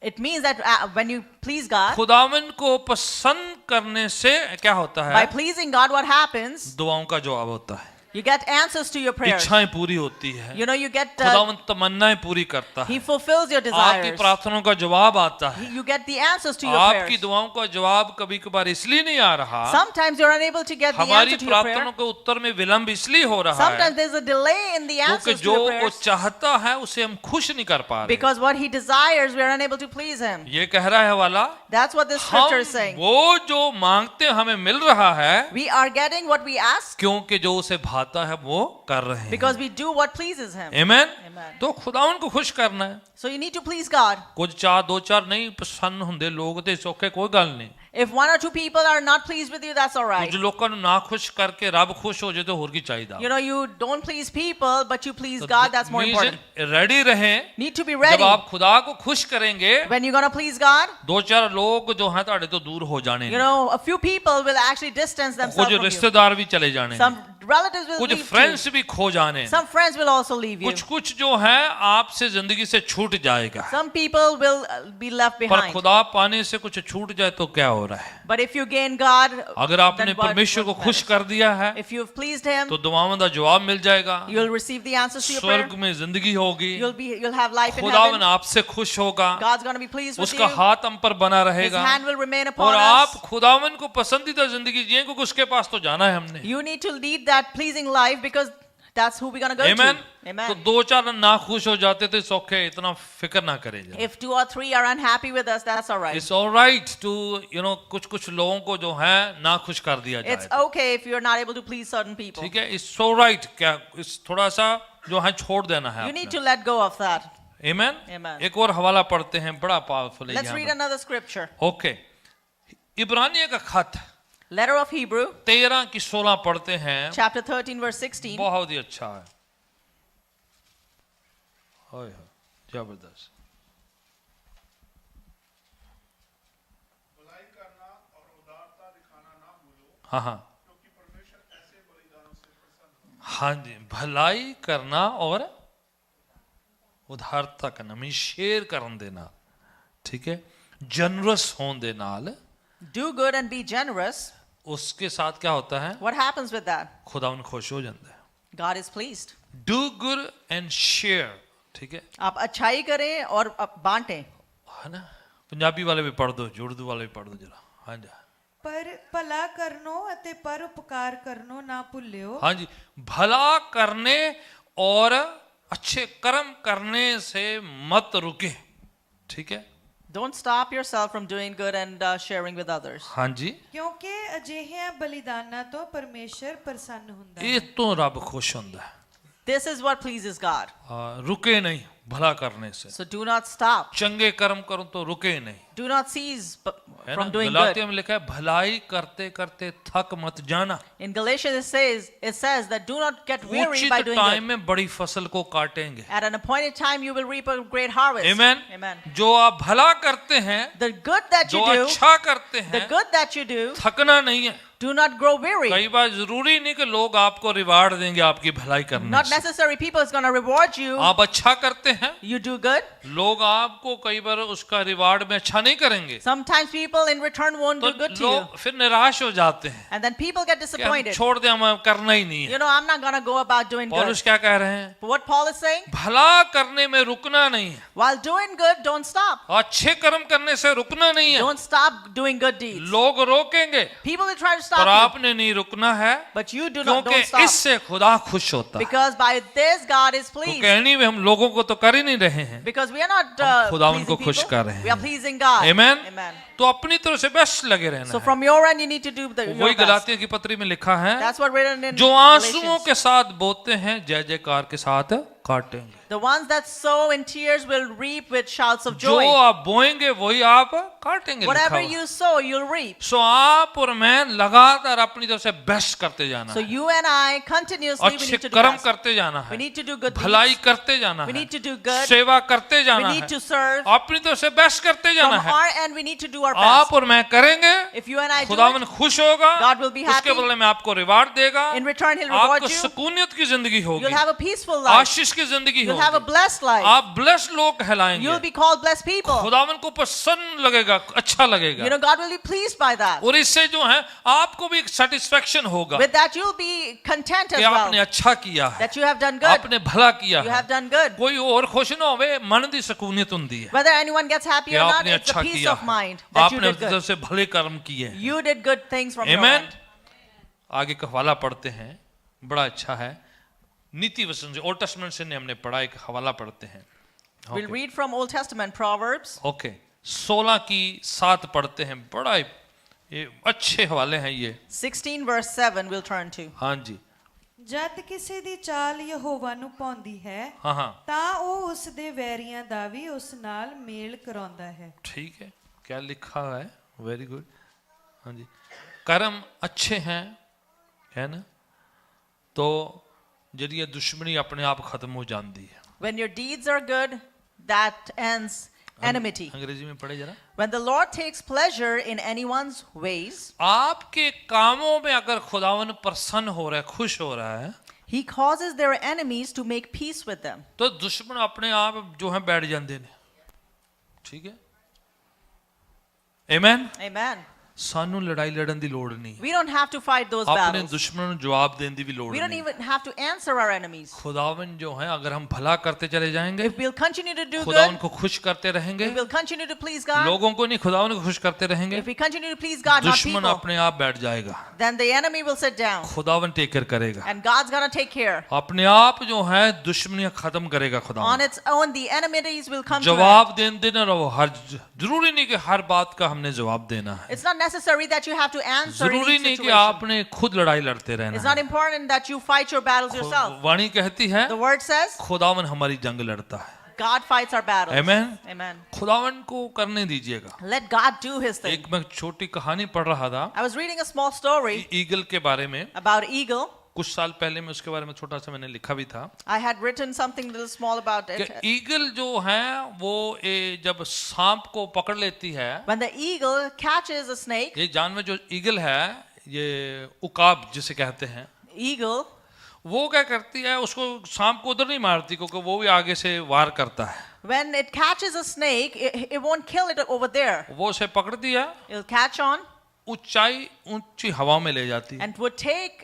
Speaker 2: It means that when you please God,
Speaker 1: खुदावन को पसंद करने से क्या होता
Speaker 2: by
Speaker 1: है?
Speaker 2: pleasing God, what happens?
Speaker 1: दुआओं का जवाब होता है।
Speaker 2: You get answers to your prayers.
Speaker 1: इच्छाएं पूरी होती है,
Speaker 2: You know, you get,
Speaker 1: खुदावंद तमन्नाएं पूरी करता है,
Speaker 2: He fulfills your
Speaker 1: आपकी
Speaker 2: desires.
Speaker 1: प्रार्थनाओं का जवाब आता है,
Speaker 2: You get the answers to your
Speaker 1: आपकी
Speaker 2: prayers.
Speaker 1: दुआओं का जवाब कभी कभार इसलिए नहीं आ रहा,
Speaker 2: Sometimes you're unable to get the
Speaker 1: हमारी
Speaker 2: answer to your prayer.
Speaker 1: प्रार्थनाओं के उत्तर में विलंब इसलिए हो रहा है
Speaker 2: Sometimes there's a delay in the
Speaker 1: क्योंकि
Speaker 2: answers to
Speaker 1: जो
Speaker 2: your
Speaker 1: वो
Speaker 2: prayers.
Speaker 1: चाहता है उसे हम खुश नहीं कर पा रहे।
Speaker 2: Because what He desires, we are unable to please Him.
Speaker 1: ये कह रहा है वाला,
Speaker 2: That's what this
Speaker 1: हम
Speaker 2: scripture is saying.
Speaker 1: वो जो मांगते हैं हमें मिल रहा है
Speaker 2: We are getting what we ask
Speaker 1: क्योंकि जो उसे भाता है वो कर रहे हैं।
Speaker 2: because we do what pleases Him.
Speaker 1: Amen.
Speaker 2: Amen.
Speaker 1: तो खुदावन को खुश करना है।
Speaker 2: So you need to please God.
Speaker 1: कुछ चार दो चार नहीं पसंद ਹੁੰਦੇ ਲੋਕ ਤੇ ਸੌਖੇ ਕੋਈ ਗੱਲ ਨਹੀਂ।
Speaker 2: If one or two people are not pleased with you, that's all right.
Speaker 1: ਕੁਝ ਲੋਕਾਂ ਨੂੰ ਨਾ ਖੁਸ਼ ਕਰਕੇ ਰੱਬ ਖੁਸ਼ ਹੋ ਜਾਏ ਤਾਂ ਹੋਰ ਕੀ ਚਾਹੀਦਾ।
Speaker 2: You know, you don't please people, but you please God. That's more important.
Speaker 1: Ready रहें,
Speaker 2: Need to be
Speaker 1: जब
Speaker 2: ready.
Speaker 1: आप खुदा को खुश करेंगे
Speaker 2: When you're gonna please God,
Speaker 1: दो चार लोग जो हैं ਤੁਹਾਡੇ ਤੋਂ दूर हो जाने
Speaker 2: you know, a few people will actually distance themselves
Speaker 1: कुछ
Speaker 2: from you.
Speaker 1: रिश्तेदार भी चले जाने,
Speaker 2: Some relatives will
Speaker 1: कुछ
Speaker 2: leave you.
Speaker 1: फ्रेंड्स भी खो जाने,
Speaker 2: Some friends will also leave you.
Speaker 1: कुछ कुछ जो है आपसे जिंदगी से छूट जाएगा।
Speaker 2: Some people will be left
Speaker 1: पर
Speaker 2: behind.
Speaker 1: खुदा पाने से कुछ छूट जाए तो क्या हो रहा है?
Speaker 2: But if you gain God,
Speaker 1: अगर आपने
Speaker 2: then what
Speaker 1: परमेश्वर को खुश
Speaker 2: matters?
Speaker 1: कर दिया है
Speaker 2: If you've pleased Him,
Speaker 1: तो दुआओं का जवाब मिल जाएगा,
Speaker 2: you'll receive the answers to your prayer.
Speaker 1: स्वर्ग में जिंदगी होगी,
Speaker 2: You'll have life in
Speaker 1: खुदावन
Speaker 2: heaven.
Speaker 1: आपसे खुश होगा,
Speaker 2: God's gonna be pleased with
Speaker 1: उसका
Speaker 2: you.
Speaker 1: हाथ हम पर बना
Speaker 2: His
Speaker 1: रहेगा
Speaker 2: hand will remain
Speaker 1: और
Speaker 2: upon
Speaker 1: आप
Speaker 2: us.
Speaker 1: खुदावन को पसंदीदा जिंदगी जिए क्योंकि उसके पास तो जाना है हमने।
Speaker 2: You need to lead that pleasing life because that's who we're gonna go
Speaker 1: amen.
Speaker 2: to.
Speaker 1: तो
Speaker 2: Amen.
Speaker 1: दो चार ना खुश हो जाते थे सौखे, इतना फिक्र ना करें।
Speaker 2: If 2 or 3 are unhappy with us, that's all right.
Speaker 1: It's all right to कुछ कुछ लोगों को जो है ना खुश कर दिया
Speaker 2: It's
Speaker 1: जाए,
Speaker 2: okay if you're not able to please certain people.
Speaker 1: ठीक है। It's all right, क्या इस थोड़ा सा जो है छोड़ देना है
Speaker 2: You need
Speaker 1: आपने।
Speaker 2: to let go of that.
Speaker 1: Amen?
Speaker 2: Amen.
Speaker 1: एक और हवाला पढ़ते हैं, बड़ा पावरफुल है
Speaker 2: Let's read
Speaker 1: यहाँ
Speaker 2: another scripture.
Speaker 1: पर। ओके, इब्रानियों का खत
Speaker 2: Letter of Hebrew,
Speaker 1: 13 की 16 पढ़ते हैं,
Speaker 2: chapter 13, verse 16.
Speaker 1: बहुत ही अच्छा है। ओए होए, जबरदस्त।
Speaker 3: भलाई करना और उदारता दिखाना ना भूलो,
Speaker 1: हाँ हाँ
Speaker 3: क्योंकि परमेश्वर ऐसे बलिदानों से प्रसन्न होता
Speaker 1: हाँ जी, भलाई करना और उदारता करना मीन शेयर करन दे नाल, ठीक है, जनरस होने दे नाल
Speaker 2: Do good and be generous.
Speaker 1: उसके साथ क्या होता है?
Speaker 2: What happens with that?
Speaker 1: खुदावन खुश हो जाता है।
Speaker 2: God is pleased.
Speaker 1: Do good and share, ठीक है,
Speaker 2: आप अच्छाई करें और आप बांटें.
Speaker 1: है ना। पंजाबी वाले भी पढ़ दो, उर्दू वाले भी पढ़ दो जरा। हाँ जी
Speaker 4: ਪਰ ਭਲਾ ਕਰਨੋ ਅਤੇ ਪਰ ਉਪਕਾਰ ਕਰਨੋ ਨਾ ਭੁੱਲਿਓ।
Speaker 1: हाँ जी, भला करने और अच्छे कर्म करने से मत रुके, ठीक है।
Speaker 2: Don't stop yourself from doing good and sharing with others.
Speaker 1: हाँ जी,
Speaker 4: ਕਿਉਂਕਿ ਅਜਿਹਿਆਂ ਬਲੀਦਾਨਾਂ ਤੋਂ ਪਰਮੇਸ਼ਰ ਪ੍ਰਸੰਨ ਹੁੰਦਾ ਹੈ।
Speaker 1: ये तो रब खुश होता है।
Speaker 2: This is what pleases God.
Speaker 1: रुके नहीं भला करने से,
Speaker 2: So do not stop.
Speaker 1: चंगे कर्म करो तो रुके नहीं,
Speaker 2: Do not cease
Speaker 1: है ना।
Speaker 2: from doing
Speaker 1: गलातियों
Speaker 2: good.
Speaker 1: में लिखा है भलाई करते करते थक मत जाना,
Speaker 2: In Galatians it says that do not get weary by
Speaker 1: उचित
Speaker 2: doing
Speaker 1: टाइम
Speaker 2: good.
Speaker 1: में बड़ी फसल को काटेंगे।
Speaker 2: At an appointed time you will reap a great harvest.
Speaker 1: Amen.
Speaker 2: Amen.
Speaker 1: जो आप भला करते हैं,
Speaker 2: The good that
Speaker 1: जो
Speaker 2: you do,
Speaker 1: अच्छा करते
Speaker 2: the
Speaker 1: हैं,
Speaker 2: good that you do,
Speaker 1: थकना नहीं है।
Speaker 2: do not grow weary.
Speaker 1: कई बार जरूरी नहीं कि लोग आपको रिवार्ड देंगे आपकी भलाई करने
Speaker 2: Not
Speaker 1: से।
Speaker 2: necessary people is going to reward you.
Speaker 1: आप अच्छा करते हैं,
Speaker 2: You do good.
Speaker 1: लोग आपको कई बार उसका रिवार्ड में अच्छा नहीं करेंगे,
Speaker 2: Sometimes people in return won't
Speaker 1: तो
Speaker 2: do good to you.
Speaker 1: लोग फिर निराश हो जाते हैं
Speaker 2: And then people get
Speaker 1: कि हम
Speaker 2: disappointed.
Speaker 1: छोड़ दे, हम करना ही नहीं है।
Speaker 2: You know, I'm not going to go about doing good.
Speaker 1: पौलुस क्या कह रहे हैं?
Speaker 2: But what Paul is saying,
Speaker 1: भला करने में रुकना नहीं है,
Speaker 2: while doing good, don't stop.
Speaker 1: अच्छे कर्म करने से रुकना नहीं है।
Speaker 2: Don't stop doing good deeds.
Speaker 1: लोग रोकेंगे
Speaker 2: People will try to
Speaker 1: पर
Speaker 2: stop you,
Speaker 1: आपने नहीं रुकना है,
Speaker 2: but you do not,
Speaker 1: क्योंकि
Speaker 2: don't stop.
Speaker 1: इससे खुदा खुश होता है।
Speaker 2: Because by this God is
Speaker 1: तो
Speaker 2: pleased.
Speaker 1: कहनी में हम लोगों को तो कर ही नहीं रहे हैं,
Speaker 2: Because we are not
Speaker 1: हम खुदावन
Speaker 2: pleasing
Speaker 1: को खुश
Speaker 2: people.
Speaker 1: कर रहे हैं।
Speaker 2: We are pleasing God.
Speaker 1: Amen?
Speaker 2: Amen.
Speaker 1: तो अपनी तरफ से बेस्ट लगे रहना
Speaker 2: So
Speaker 1: है।
Speaker 2: from your end, you need to do your
Speaker 1: वही
Speaker 2: best.
Speaker 1: गलातियों की पत्री में लिखा है,
Speaker 2: That's what written in
Speaker 1: जो आंसुओं
Speaker 2: Galatians.
Speaker 1: के साथ बोते हैं जय जयकार के साथ काटेंगे।
Speaker 2: The ones that sow in tears will reap with shouts of
Speaker 1: जो
Speaker 2: joy.
Speaker 1: आप बोएंगे वही आप काटेंगे, लिखा
Speaker 2: Whatever
Speaker 1: हुआ।
Speaker 2: you sow, you'll reap.
Speaker 1: सो आप और मैं लगातार अपनी तरफ से बेस्ट करते जाना
Speaker 2: So
Speaker 1: है,
Speaker 2: you and I continuously we
Speaker 1: अच्छे
Speaker 2: need to do
Speaker 1: कर्म
Speaker 2: best.
Speaker 1: करते जाना
Speaker 2: We
Speaker 1: है,
Speaker 2: need to do good
Speaker 1: भलाई
Speaker 2: deeds.
Speaker 1: करते जाना
Speaker 2: We
Speaker 1: है,
Speaker 2: need to do good.
Speaker 1: सेवा करते
Speaker 2: We
Speaker 1: जाना
Speaker 2: need
Speaker 1: है,
Speaker 2: to serve.
Speaker 1: अपनी तरफ से बेस्ट करते
Speaker 2: From
Speaker 1: जाना है।
Speaker 2: our end, we need to do our our
Speaker 1: आप
Speaker 2: best.
Speaker 1: और मैं करेंगे,
Speaker 2: If you and I do
Speaker 1: खुदावन
Speaker 2: it,
Speaker 1: खुश होगा,
Speaker 2: God will be
Speaker 1: उसके
Speaker 2: happy.
Speaker 1: बदले में आपको रिवार्ड देगा,
Speaker 2: in return He'll reward
Speaker 1: आपको
Speaker 2: you.
Speaker 1: सुकूनियत की जिंदगी होगी,
Speaker 2: You'll have a peaceful life.
Speaker 1: आशीष की जिंदगी
Speaker 2: You'll have a
Speaker 1: होगी,
Speaker 2: blessed life.
Speaker 1: आप ब्लेस्ड लोग कहलाएंगे,
Speaker 2: You'll be called blessed people.
Speaker 1: खुदावन को पसंद लगेगा, अच्छा लगेगा,
Speaker 2: You know, God will be pleased by that.
Speaker 1: और इससे जो है आपको भी एक सेटिस्फेक्शन होगा
Speaker 2: With that, you'll be content
Speaker 1: कि
Speaker 2: as
Speaker 1: आपने
Speaker 2: well.
Speaker 1: अच्छा किया है,
Speaker 2: That you have done good.
Speaker 1: आपने भला किया
Speaker 2: You
Speaker 1: है,
Speaker 2: have done good.
Speaker 1: कोई और खुश ना होवे, मन दी सुकूनियत होती है
Speaker 2: Whether anyone gets happy
Speaker 1: कि
Speaker 2: or not,
Speaker 1: आपने
Speaker 2: it's the
Speaker 1: अच्छा
Speaker 2: peace
Speaker 1: किया
Speaker 2: of
Speaker 1: है,
Speaker 2: mind that you
Speaker 1: आपने
Speaker 2: did
Speaker 1: अपनी तरफ
Speaker 2: good.
Speaker 1: से भले कर्म किए हैं।
Speaker 2: You did good things from your
Speaker 1: Amen?
Speaker 2: end.
Speaker 1: आगे का हवाला पढ़ते हैं, बड़ा अच्छा है, नीति वचन से, ओल्ड टेस्टामेंट से हमने पढ़ा, एक हवाला पढ़ते हैं।
Speaker 2: We'll read from Old Testament, Proverbs.
Speaker 1: Okay 16 की 7 पढ़ते हैं, बड़ा ये अच्छे हवाले हैं ये।
Speaker 2: 16 verse 7 we'll turn to.
Speaker 1: हाँ जी,
Speaker 4: ਜਦ ਕਿਸੇ ਦੀ ਚਾਲ ਯਹੋਵਾ ਨੂੰ ਭਾਉਂਦੀ ਹੈ
Speaker 1: हाँ हाँ
Speaker 4: ਤਾਂ ਉਹ ਉਸ ਦੇ ਵੈਰੀਆਂ ਦਾ ਵੀ ਉਸ ਨਾਲ ਮੇਲ ਕਰਾਉਂਦਾ ਹੈ।
Speaker 1: ठीक है, क्या लिखा है, वेरी गुड। हाँ जी, कर्म अच्छे हैं, है ना, तो जरिए दुश्मनी अपने आप खत्म हो जाती है।
Speaker 2: When your deeds are good, that ends enmity.
Speaker 1: अंग्रेजी में पढ़े जरा।
Speaker 2: When the Lord takes pleasure in anyone's ways,
Speaker 1: आपके कामों में अगर खुदावन प्रसन्न हो रहा है, खुश हो रहा है,
Speaker 2: He causes their enemies to make peace with them.
Speaker 1: तो दुश्मन अपने आप जो है बैठ जाते हैं। ठीक है, आमीन।
Speaker 2: Amen.
Speaker 1: सानू लड़ाई लड़न दी लोड़ नहीं,
Speaker 2: We don't have to fight those
Speaker 1: अपने
Speaker 2: battles.
Speaker 1: दुश्मनों को जवाब देने दी भी लोड़
Speaker 2: We don't
Speaker 1: नहीं।
Speaker 2: even have to answer our enemies.
Speaker 1: खुदावन जो है, अगर हम भला करते चले जाएंगे,
Speaker 2: If we'll continue to do
Speaker 1: खुदावन
Speaker 2: good,
Speaker 1: को खुश करते रहेंगे,
Speaker 2: we will continue to please God.
Speaker 1: लोगों को नहीं, खुदावन को खुश करते रहेंगे,
Speaker 2: If we continue to please God, not
Speaker 1: दुश्मन
Speaker 2: people,
Speaker 1: अपने आप बैठ जाएगा,
Speaker 2: then the enemy will sit down.
Speaker 1: खुदावन टेक केयर करेगा,
Speaker 2: And God's gonna take care.
Speaker 1: अपने आप जो है दुश्मनियां खत्म करेगा
Speaker 2: On
Speaker 1: खुदावन।
Speaker 2: its own, the enmities will come to an end.
Speaker 1: जवाब देना रहो, हर जरूरी नहीं कि हर बात का हमने जवाब देना है,
Speaker 2: It's not necessary that you have to answer in
Speaker 1: जरूरी
Speaker 2: each
Speaker 1: नहीं कि
Speaker 2: situation.
Speaker 1: आपने खुद लड़ाई लड़ते
Speaker 2: It's
Speaker 1: रहना
Speaker 2: not
Speaker 1: है।
Speaker 2: important that you fight your battles yourself.
Speaker 1: वाणी कहती है
Speaker 2: The word says
Speaker 1: खुदावन हमारी जंग लड़ता है।
Speaker 2: God fights our battles.
Speaker 1: Amen.
Speaker 2: Amen.
Speaker 1: खुदावन को करने दीजिएगा।
Speaker 2: Let God do His thing.
Speaker 1: एक मैं छोटी कहानी पढ़ रहा था
Speaker 2: I was reading a small story
Speaker 1: eagle के बारे में,
Speaker 2: about eagle.
Speaker 1: कुछ साल पहले में उसके बारे में छोटा सा मैंने लिखा भी था
Speaker 2: I had written something little small about
Speaker 1: कि
Speaker 2: it.
Speaker 1: ईगल जो है वो जब सांप को पकड़ लेती है,
Speaker 2: When the eagle catches a snake,
Speaker 1: ये जानवर जो ईगल है, ये उकाब जिसे कहते हैं,
Speaker 2: eagle,
Speaker 1: वो क्या करती है, उसको सांप को उधर नहीं मारती क्योंकि वो भी आगे से वार करता है,
Speaker 2: when it catches a snake, it won't kill it over there.
Speaker 1: वो उसे पकड़ती है,
Speaker 2: It'll catch on
Speaker 1: ऊंची हवा में ले जाती है,
Speaker 2: and would take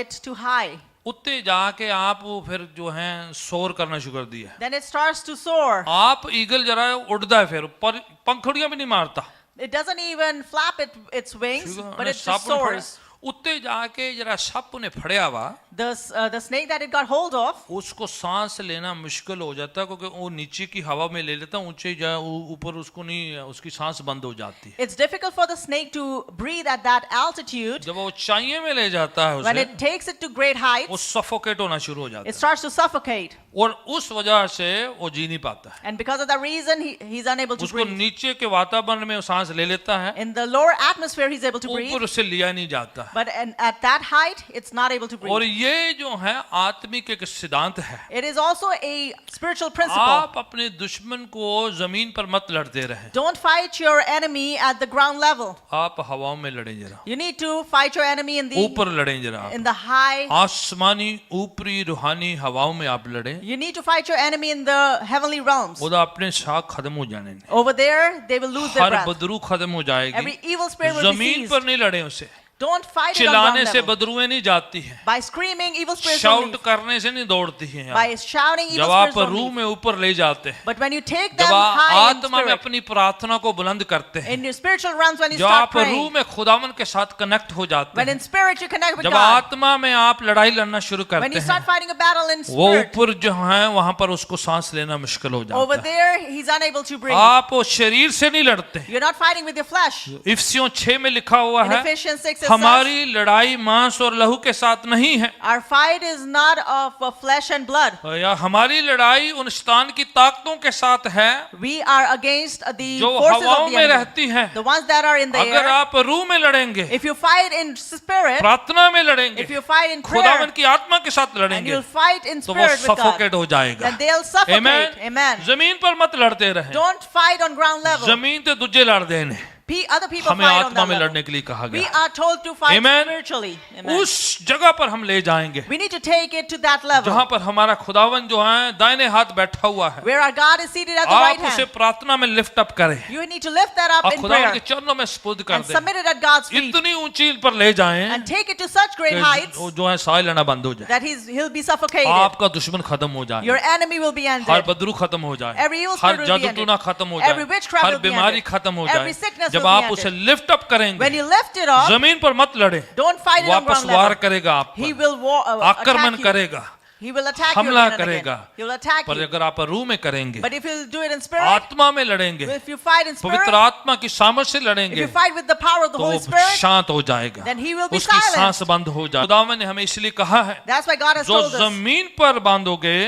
Speaker 2: it to high.
Speaker 1: उत्ते जाके आप वो फिर जो है शोर करना शुरू कर दिया।
Speaker 2: Then it starts to soar.
Speaker 1: आप ईगल जरा उड़ता है, फिर ऊपर पंखुड़ियां भी नहीं मारता,
Speaker 2: It doesn't even flap its wings, but it just
Speaker 1: सांप ने फड़े,
Speaker 2: soars.
Speaker 1: उत्ते जाके जरा सांप ने फड़िया हुआ,
Speaker 2: The snake that it got hold of,
Speaker 1: उसको सांस लेना मुश्किल हो जाता है क्योंकि वो नीचे की हवा में ले लेता, ऊंचे जाए ऊपर उसको नहीं, उसकी सांस बंद हो जाती है।
Speaker 2: it's difficult for the snake to breathe at that altitude.
Speaker 1: जब वो ऊंचाइयों में ले जाता है
Speaker 2: When
Speaker 1: उसे,
Speaker 2: it takes it to great
Speaker 1: वो
Speaker 2: heights,
Speaker 1: सफोकेट होना शुरू हो जाता
Speaker 2: it starts to suffocate.
Speaker 1: है और उस वजह से वो जी नहीं पाता है।
Speaker 2: And because of that reason, he's unable to
Speaker 1: उसको
Speaker 2: breathe.
Speaker 1: नीचे के वातावरण में वो सांस ले लेता है,
Speaker 2: In the lower atmosphere, he's able to breathe.
Speaker 1: ऊपर उससे लिया नहीं जाता है।
Speaker 2: But at that height, it's not able to
Speaker 1: और
Speaker 2: breathe.
Speaker 1: ये जो है आत्मिक एक सिद्धांत है,
Speaker 2: It is also a spiritual principle.
Speaker 1: आप अपने दुश्मन को जमीन पर मत लड़ते रहे,
Speaker 2: Don't fight your enemy at the ground level.
Speaker 1: आप हवाओं में लड़ें जरा,
Speaker 2: You need to fight your enemy in
Speaker 1: ऊपर लड़ें जरा,
Speaker 2: the high.
Speaker 1: आसमानी ऊपरी रूहानी हवाओं में आप लड़ें,
Speaker 2: You need to fight your enemy in the heavenly realms.
Speaker 1: उधर अपने साख खत्म हो जाने दें,
Speaker 2: Over there, they will lose their
Speaker 1: her
Speaker 2: breath.
Speaker 1: Badru खत्म हो जाएगी,
Speaker 2: Every evil spirit will be
Speaker 1: जमीन
Speaker 2: seized.
Speaker 1: पर नहीं लड़े उसे,
Speaker 2: Don't fight it on
Speaker 1: चिल्लाने
Speaker 2: ground
Speaker 1: से
Speaker 2: level.
Speaker 1: बदरुएं नहीं जाती हैं,
Speaker 2: By screaming, evil spirits will
Speaker 1: shout
Speaker 2: leave.
Speaker 1: करने से नहीं दौड़ती हैं,
Speaker 2: By shouting, evil
Speaker 1: जब आप
Speaker 2: spirits will
Speaker 1: रूह
Speaker 2: leave.
Speaker 1: में ऊपर ले जाते हैं,
Speaker 2: But when you take them
Speaker 1: जब आप
Speaker 2: high in
Speaker 1: आत्मा में
Speaker 2: spirit,
Speaker 1: अपनी प्रार्थना को बुलंद करते हैं,
Speaker 2: in your spiritual realms, when you
Speaker 1: जब
Speaker 2: start
Speaker 1: आप रूह
Speaker 2: praying,
Speaker 1: में खुदावन के साथ कनेक्ट हो जाते
Speaker 2: when
Speaker 1: हैं,
Speaker 2: in spirit you connect with
Speaker 1: जब
Speaker 2: God,
Speaker 1: आत्मा में आप लड़ाई लड़ना शुरू
Speaker 2: when
Speaker 1: करते
Speaker 2: you start
Speaker 1: हैं,
Speaker 2: fighting a battle in
Speaker 1: वो
Speaker 2: spirit,
Speaker 1: ऊपर जो है वहां पर उसको सांस लेना मुश्किल हो
Speaker 2: over
Speaker 1: जाता है।
Speaker 2: there he's unable to breathe.
Speaker 1: आप वो शरीर से नहीं लड़ते।
Speaker 2: You're not fighting with your flesh.
Speaker 1: इफिसियों 6 में लिखा हुआ
Speaker 2: In
Speaker 1: है,
Speaker 2: Ephesians 6 it says,
Speaker 1: हमारी लड़ाई मांस और लहू के साथ नहीं है,
Speaker 2: our fight is not of flesh and blood.
Speaker 1: या हमारी लड़ाई उन शैतान की ताकतों के साथ है
Speaker 2: We are against the
Speaker 1: जो
Speaker 2: forces
Speaker 1: हवाओं
Speaker 2: of the
Speaker 1: में
Speaker 2: enemy.
Speaker 1: रहती हैं।
Speaker 2: The ones that are in the
Speaker 1: अगर
Speaker 2: air.
Speaker 1: आप रूह में लड़ेंगे,
Speaker 2: If you fight in spirit,
Speaker 1: प्रार्थना में लड़ेंगे,
Speaker 2: if you fight in
Speaker 1: खुदावन
Speaker 2: prayer,
Speaker 1: की आत्मा के साथ
Speaker 2: and
Speaker 1: लड़ेंगे,
Speaker 2: you'll fight in
Speaker 1: तो वो
Speaker 2: spirit with God,
Speaker 1: सफोकेट हो जाएगा।
Speaker 2: then they'll suffocate.
Speaker 1: Amen?
Speaker 2: Amen.
Speaker 1: जमीन पर मत लड़ते रहें,
Speaker 2: Don't fight on ground level.
Speaker 1: जमीन ते दूजे लड़ देने,
Speaker 2: Other people
Speaker 1: हमें
Speaker 2: fight on
Speaker 1: आत्मा
Speaker 2: that
Speaker 1: में
Speaker 2: level.
Speaker 1: लड़ने के लिए कहा
Speaker 2: We
Speaker 1: गया
Speaker 2: are told to fight
Speaker 1: Amen.
Speaker 2: spiritually. Amen.
Speaker 1: उस जगह पर हम ले जाएंगे
Speaker 2: We need to take it to that level
Speaker 1: जहां पर हमारा खुदावन जो है दाहिने हाथ बैठा हुआ है
Speaker 2: where our God is seated at the right
Speaker 1: आप उसे
Speaker 2: hand.
Speaker 1: प्रार्थना में लिफ्ट अप करें
Speaker 2: You need to lift that up
Speaker 1: और
Speaker 2: in
Speaker 1: खुदावन
Speaker 2: prayer
Speaker 1: के चरणों में सुपुर्द कर
Speaker 2: and
Speaker 1: दें
Speaker 2: submit it at God's feet
Speaker 1: इतनी ऊंची पर ले जाएं
Speaker 2: and take it to such great
Speaker 1: कि
Speaker 2: heights
Speaker 1: वो जो है साह लेना बंद हो जाए
Speaker 2: that he'll be suffocated.
Speaker 1: आपका दुश्मन खत्म हो
Speaker 2: Your
Speaker 1: जाए
Speaker 2: enemy will be
Speaker 1: her
Speaker 2: ended.
Speaker 1: Badru खत्म हो जाए
Speaker 2: Every evil
Speaker 1: her
Speaker 2: spirit will be
Speaker 1: जादू टूना
Speaker 2: ended.
Speaker 1: खत्म हो
Speaker 2: Every
Speaker 1: जाए
Speaker 2: witchcraft
Speaker 1: हर
Speaker 2: will be
Speaker 1: बीमारी
Speaker 2: ended.
Speaker 1: खत्म हो
Speaker 2: Every
Speaker 1: जाए
Speaker 2: sickness
Speaker 1: जब
Speaker 2: will be
Speaker 1: आप उसे
Speaker 2: ended.
Speaker 1: लिफ्ट अप करेंगे
Speaker 2: When you lift it up,
Speaker 1: जमीन पर मत लड़े
Speaker 2: don't fight it on
Speaker 1: वापस
Speaker 2: ground
Speaker 1: वार
Speaker 2: level.
Speaker 1: करेगा आप
Speaker 2: He
Speaker 1: पर
Speaker 2: will
Speaker 1: आक्रमण
Speaker 2: attack you.
Speaker 1: करेगा
Speaker 2: He will attack you
Speaker 1: हमला
Speaker 2: again and
Speaker 1: करेगा
Speaker 2: again. He will attack
Speaker 1: पर
Speaker 2: you.
Speaker 1: अगर आप रूह में करेंगे
Speaker 2: But if you do it in spirit,
Speaker 1: आत्मा में लड़ेंगे
Speaker 2: if you fight in
Speaker 1: पवित्र
Speaker 2: spirit,
Speaker 1: आत्मा की सामर्थ से
Speaker 2: if
Speaker 1: लड़ेंगे
Speaker 2: you fight with the power of the
Speaker 1: तो
Speaker 2: Holy
Speaker 1: वो
Speaker 2: Spirit,
Speaker 1: शांत हो जाएगा
Speaker 2: then he will be
Speaker 1: उसकी
Speaker 2: silent.
Speaker 1: सांस बंद हो जाएगी खुदावन ने हमें इसलिए कहा है
Speaker 2: That's why God has
Speaker 1: जो
Speaker 2: told us,
Speaker 1: जमीन पर बांधोगे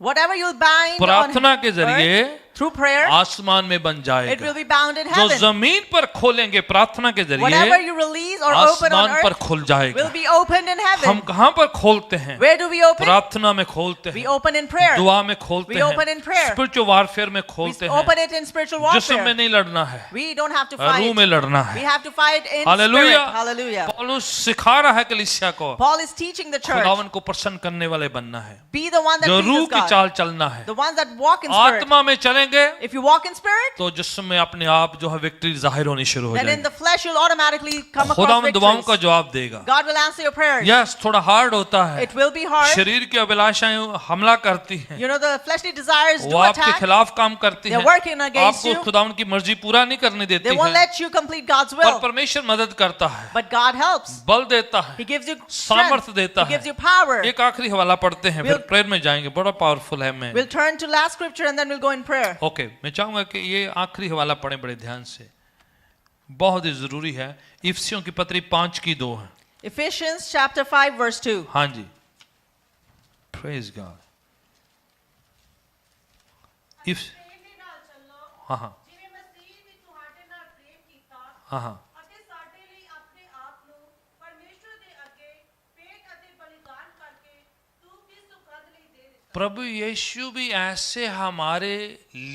Speaker 2: whatever you'll bind on
Speaker 1: प्रार्थना के जरिए
Speaker 2: earth, through prayer,
Speaker 1: आसमान में बन
Speaker 2: it
Speaker 1: जाएगा
Speaker 2: will be bound in
Speaker 1: जो
Speaker 2: heaven.
Speaker 1: जमीन पर खोलेंगे प्रार्थना के
Speaker 2: Whatever
Speaker 1: जरिए
Speaker 2: you release or open on
Speaker 1: आसमान पर
Speaker 2: earth
Speaker 1: खुल
Speaker 2: will
Speaker 1: जाएगा
Speaker 2: be opened in
Speaker 1: हम
Speaker 2: heaven.
Speaker 1: कहां पर खोलते हैं
Speaker 2: Where do we open?
Speaker 1: प्रार्थना में खोलते
Speaker 2: We
Speaker 1: हैं
Speaker 2: open in prayer.
Speaker 1: दुआ में खोलते
Speaker 2: We open in
Speaker 1: हैं
Speaker 2: prayer.
Speaker 1: स्पिरिचुअल वारफेयर में
Speaker 2: We
Speaker 1: खोलते
Speaker 2: open
Speaker 1: हैं
Speaker 2: it in spiritual
Speaker 1: जिस्म में
Speaker 2: warfare.
Speaker 1: नहीं लड़ना है
Speaker 2: We don't have to
Speaker 1: रूह
Speaker 2: fight.
Speaker 1: में लड़ना
Speaker 2: We
Speaker 1: है
Speaker 2: have to fight in
Speaker 1: hallelujah
Speaker 2: spirit. Hallelujah.
Speaker 1: पौलुस सिखा रहा है कलीसिया को
Speaker 2: Paul is teaching the church,
Speaker 1: खुदावन को प्रसन्न करने वाले बनना है
Speaker 2: be the one that
Speaker 1: जो रूह
Speaker 2: pleases
Speaker 1: की
Speaker 2: God.
Speaker 1: चाल चलना है
Speaker 2: The ones that walk in spirit.
Speaker 1: आत्मा में चलेंगे
Speaker 2: If you walk in spirit,
Speaker 1: तो जिस्म में अपने आप जो है विक्ट्री जाहिर होनी शुरू हो
Speaker 2: then in
Speaker 1: जाएगी
Speaker 2: the flesh you'll automatically come across
Speaker 1: खुदावन दुआओं का
Speaker 2: victories.
Speaker 1: जवाब देगा
Speaker 2: God will answer your prayers.
Speaker 1: Yes थोड़ा हार्ड होता है
Speaker 2: It will be hard.
Speaker 1: शरीर की अभिलाषाएं हमला करती हैं
Speaker 2: You know, the fleshly desires
Speaker 1: वो
Speaker 2: do
Speaker 1: आपके
Speaker 2: attack.
Speaker 1: खिलाफ काम करती
Speaker 2: They're
Speaker 1: हैं
Speaker 2: working against
Speaker 1: आपको
Speaker 2: you.
Speaker 1: खुदावन की मर्जी पूरा नहीं करने देती
Speaker 2: They won't
Speaker 1: है
Speaker 2: let you complete God's
Speaker 1: पर
Speaker 2: will.
Speaker 1: परमेश्वर मदद करता है
Speaker 2: But God helps.
Speaker 1: बल देता है
Speaker 2: He gives you
Speaker 1: सामर्थ
Speaker 2: strength.
Speaker 1: देता
Speaker 2: He gives
Speaker 1: है
Speaker 2: you power.
Speaker 1: एक आखिरी हवाला पढ़ते हैं फिर
Speaker 2: We'll-
Speaker 1: प्रेयर में जाएंगे बड़ा पावरफुल है मैं
Speaker 2: We'll turn to last scripture and then we'll go in prayer.
Speaker 1: Okay मैं चाहूंगा कि ये आखिरी हवाला पढ़ें बड़े ध्यान से बहुत ही जरूरी है इफिसियों की पत्री 5:2 है
Speaker 2: Ephesians chapter 5 verse 2.
Speaker 1: हाँ जी प्रेज गॉड इफ
Speaker 4: ਪ੍ਰੇਮ ਦੇ ਨਾਲ ਚੱਲੋ
Speaker 1: हाँ हाँ
Speaker 4: ਜਿਵੇਂ ਮਸੀਹ ਵੀ ਤੁਹਾਡੇ ਨਾਲ ਪ੍ਰੇਮ ਕੀਤਾ
Speaker 1: हाँ हाँ
Speaker 4: ਅਤੇ ਸਾਡੇ ਲਈ ਆਪਣੇ ਆਪ ਨੂੰ ਪਰਮੇਸ਼ਵਰ ਦੇ ਅੱਗੇ ਭੇਟ ਅਤੇ ਬਲੀਦਾਨ ਕਰਕੇ ਤੂੰ ਵੀ ਸੁਖਦ ਲਈ ਦੇ ਦਿੱਤਾ
Speaker 1: प्रभु यीशु भी ऐसे हमारे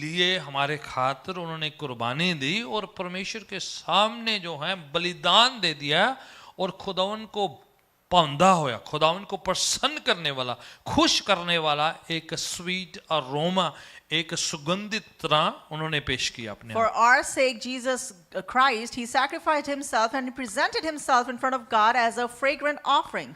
Speaker 1: लिए हमारे खातिर उन्होंने कुर्बानी दी और परमेश्वर के सामने जो है बलिदान दे दिया और खुदावन को पांदा होया खुदावन को प्रसन्न करने वाला खुश करने वाला एक स्वीट अरोमा एक सुगंधित तरह उन्होंने पेश किया अपने
Speaker 2: For
Speaker 1: आप।
Speaker 2: our sake, Jesus Christ, he sacrificed himself and he presented himself in front of God as a fragrant offering.